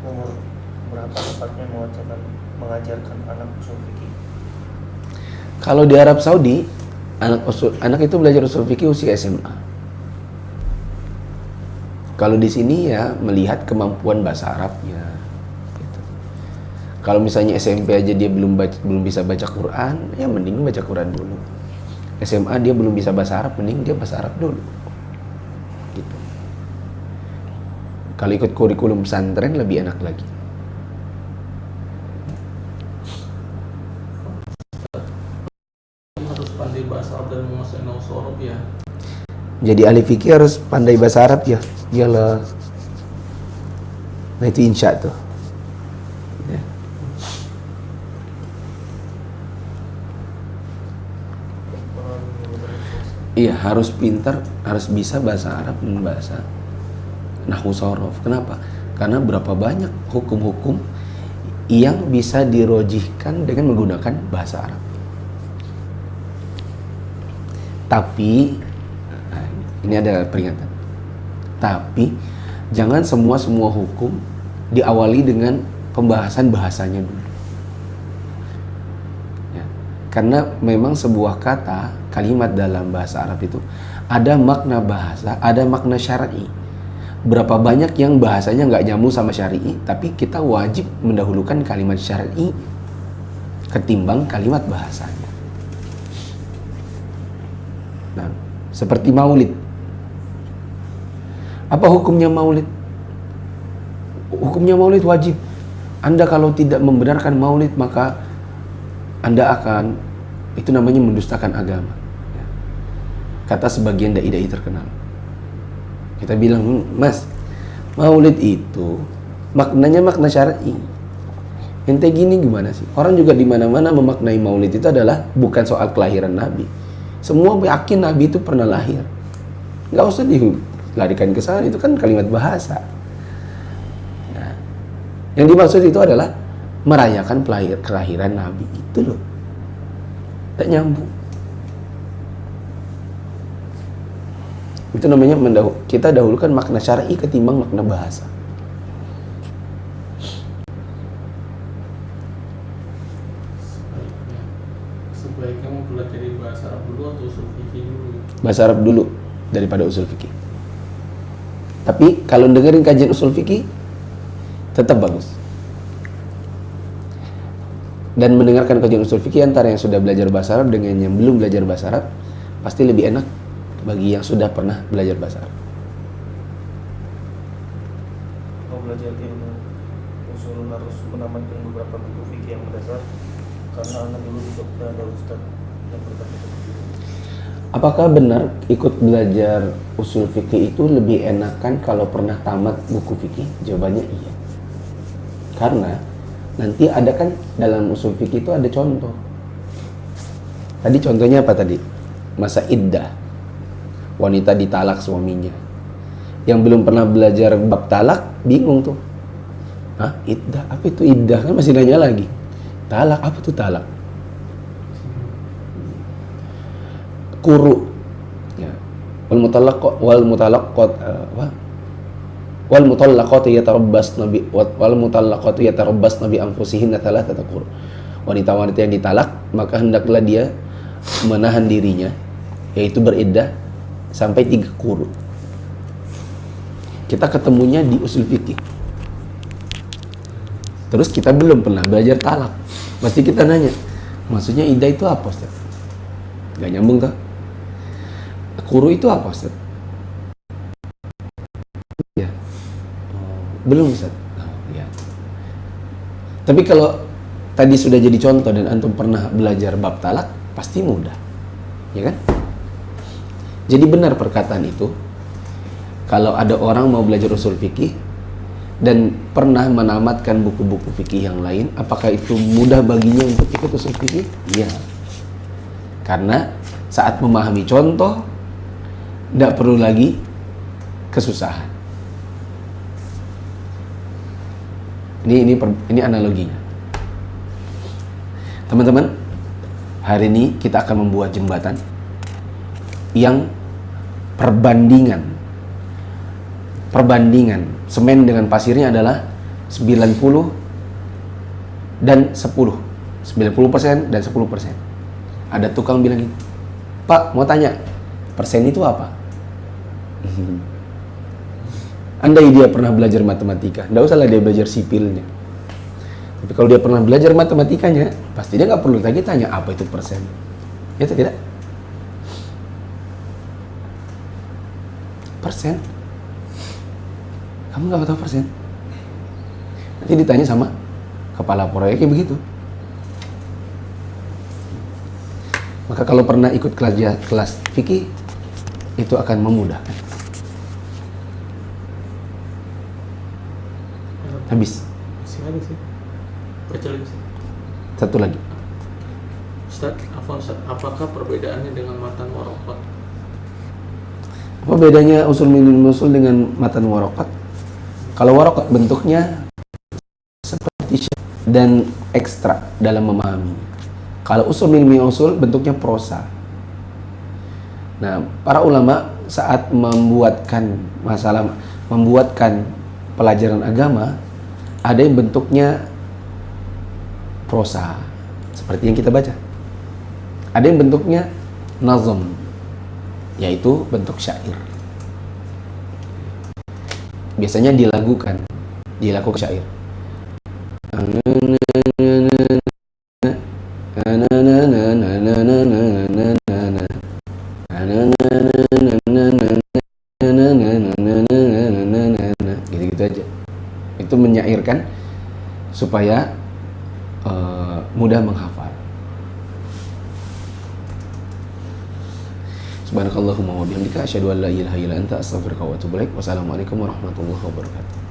Umur berapa tepatnya mengajarkan anak usul fikih? Kalau di Arab Saudi, anak itu belajar usul fikih usia SMA. Kalau di sini ya melihat kemampuan bahasa Arabnya. Gitu. Kalau misalnya SMP aja dia belum bisa baca Quran, ya mending baca Quran dulu. SMA dia belum bisa bahasa Arab, mending dia bahasa Arab dulu. Gitu. Kalau ikut kurikulum pesantren lebih enak lagi. Harus pandai bahasa Arab dan menguasai nahwu Arab ya. Jadi ahli fikih harus pandai bahasa Arab ya. Iyalah. Nah itu insya tuh. Ya. Iya harus pintar, harus bisa bahasa Arab dan bahasa nahwu sorof. Kenapa? Karena berapa banyak hukum-hukum yang bisa dirojihkan dengan menggunakan bahasa Arab. Tapi nah, ini ada peringatan. Tapi jangan semua hukum diawali dengan pembahasan bahasanya dulu. Ya. Karena memang sebuah kata, kalimat dalam bahasa Arab itu ada makna bahasa, ada makna syar'i. Berapa banyak yang bahasanya nggak nyambung sama syar'i, tapi kita wajib mendahulukan kalimat syar'i ketimbang kalimat bahasanya. Nah, seperti maulid. Apa hukumnya maulid? Hukumnya maulid wajib. Anda kalau tidak membenarkan maulid, maka Anda akan, itu namanya mendustakan agama. Kata sebagian dai-dai terkenal. Kita bilang, Mas, maulid itu maknanya makna syar'i. ente gini gimana sih? Orang juga di mana-mana memaknai maulid itu adalah bukan soal kelahiran Nabi. Semua yakin Nabi itu pernah lahir. Nggak usah dilarikan ke sana, itu kan kalimat bahasa. Nah, yang dimaksud itu adalah merayakan kelahiran Nabi itu loh. Tak nyambung. Itu namanya kita dahulukan makna syar'i ketimbang makna bahasa. Sebaiknya mempelajari bahasa Arab dulu atau usul fikih dulu? Bahasa Arab dulu daripada usul fikih. Tapi kalau dengerin kajian usul fikih tetap bagus. Dan mendengarkan kajian usul fikih antara yang sudah belajar bahasa Arab dengan yang belum belajar bahasa Arab pasti lebih enak bagi yang sudah pernah belajar bahasa Arab. Mau belajar ilmu usul harus menamatkan beberapa buku fikih yang mendasar, karena anak dulu juga pernah ada ustaz yang berkata seperti itu. Apakah benar ikut belajar usul fikih itu lebih enakan kalau pernah tamat buku fikih? Jawabannya iya. Karena nanti ada kan dalam usul fikih itu ada contoh. Tadi contohnya apa tadi? Masa iddah. Wanita ditalak suaminya. Yang belum pernah belajar bab talak bingung tuh. Hah? Iddah? Apa itu iddah? Kan masih nanya lagi. Talak, apa itu talak? Kuru. Ya. Wal mutallaqatu yatarabbasna bi anfusihinna thalathata quru. Wanita-wanita yang ditalak maka hendaklah dia menahan dirinya, yaitu beriddah sampai 3 quru. Kita ketemunya di usul fikih. Terus kita belum pernah belajar talak. Pasti kita nanya, maksudnya iddah itu apa, Ustaz? Gak nyambung tuh. Quru itu apa, Ustaz? Ya. Belum, Ustaz. Oh, ya. Tapi kalau tadi sudah jadi contoh dan antum pernah belajar bab talak, pasti mudah. Ya kan? Jadi benar perkataan itu. Kalau ada orang mau belajar usul fikih dan pernah menamatkan buku-buku fikih yang lain, apakah itu mudah baginya untuk ikut usul fikih? Iya. Karena saat memahami contoh, tidak perlu lagi kesusahan. Ini analoginya. Teman-teman, hari ini kita akan membuat jembatan yang perbandingan semen dengan pasirnya adalah 90 dan 10. 90% dan 10%. Ada tukang bilang gitu, Pak, mau tanya, persen itu apa? Andai dia pernah belajar matematika, nggak usahlah dia belajar sipilnya. Tapi kalau dia pernah belajar matematikanya, pasti dia nggak perlu lagi tanya apa itu persen. Ya atau tidak? Persen? Kamu nggak tahu persen? Nanti ditanya sama kepala proyeknya begitu. Maka kalau pernah ikut kelas fikih, itu akan memudahkan. Habis. Masih ada sih. Baca lagi sih. Satu lagi. Ustaz, apakah perbedaannya dengan matan warokat? Apa bedanya usul min usul dengan matan warokat? Kalau warokat bentuknya seperti dan ekstra dalam memahami. Kalau usul min usul bentuknya prosa. Nah, para ulama saat membuatkan pelajaran agama, ada yang bentuknya prosa, seperti yang kita baca. Ada yang bentuknya nazm, yaitu bentuk syair. Biasanya dilakukan syair. Gitu-gitu aja. Itu menyairkan supaya mudah menghafal. Subhanakallahumma wa bihamdika asyhadu an la ilaha illa anta astaghfiruka wa atubu ilaik. Wassalamualaikum warahmatullahi wabarakatuh.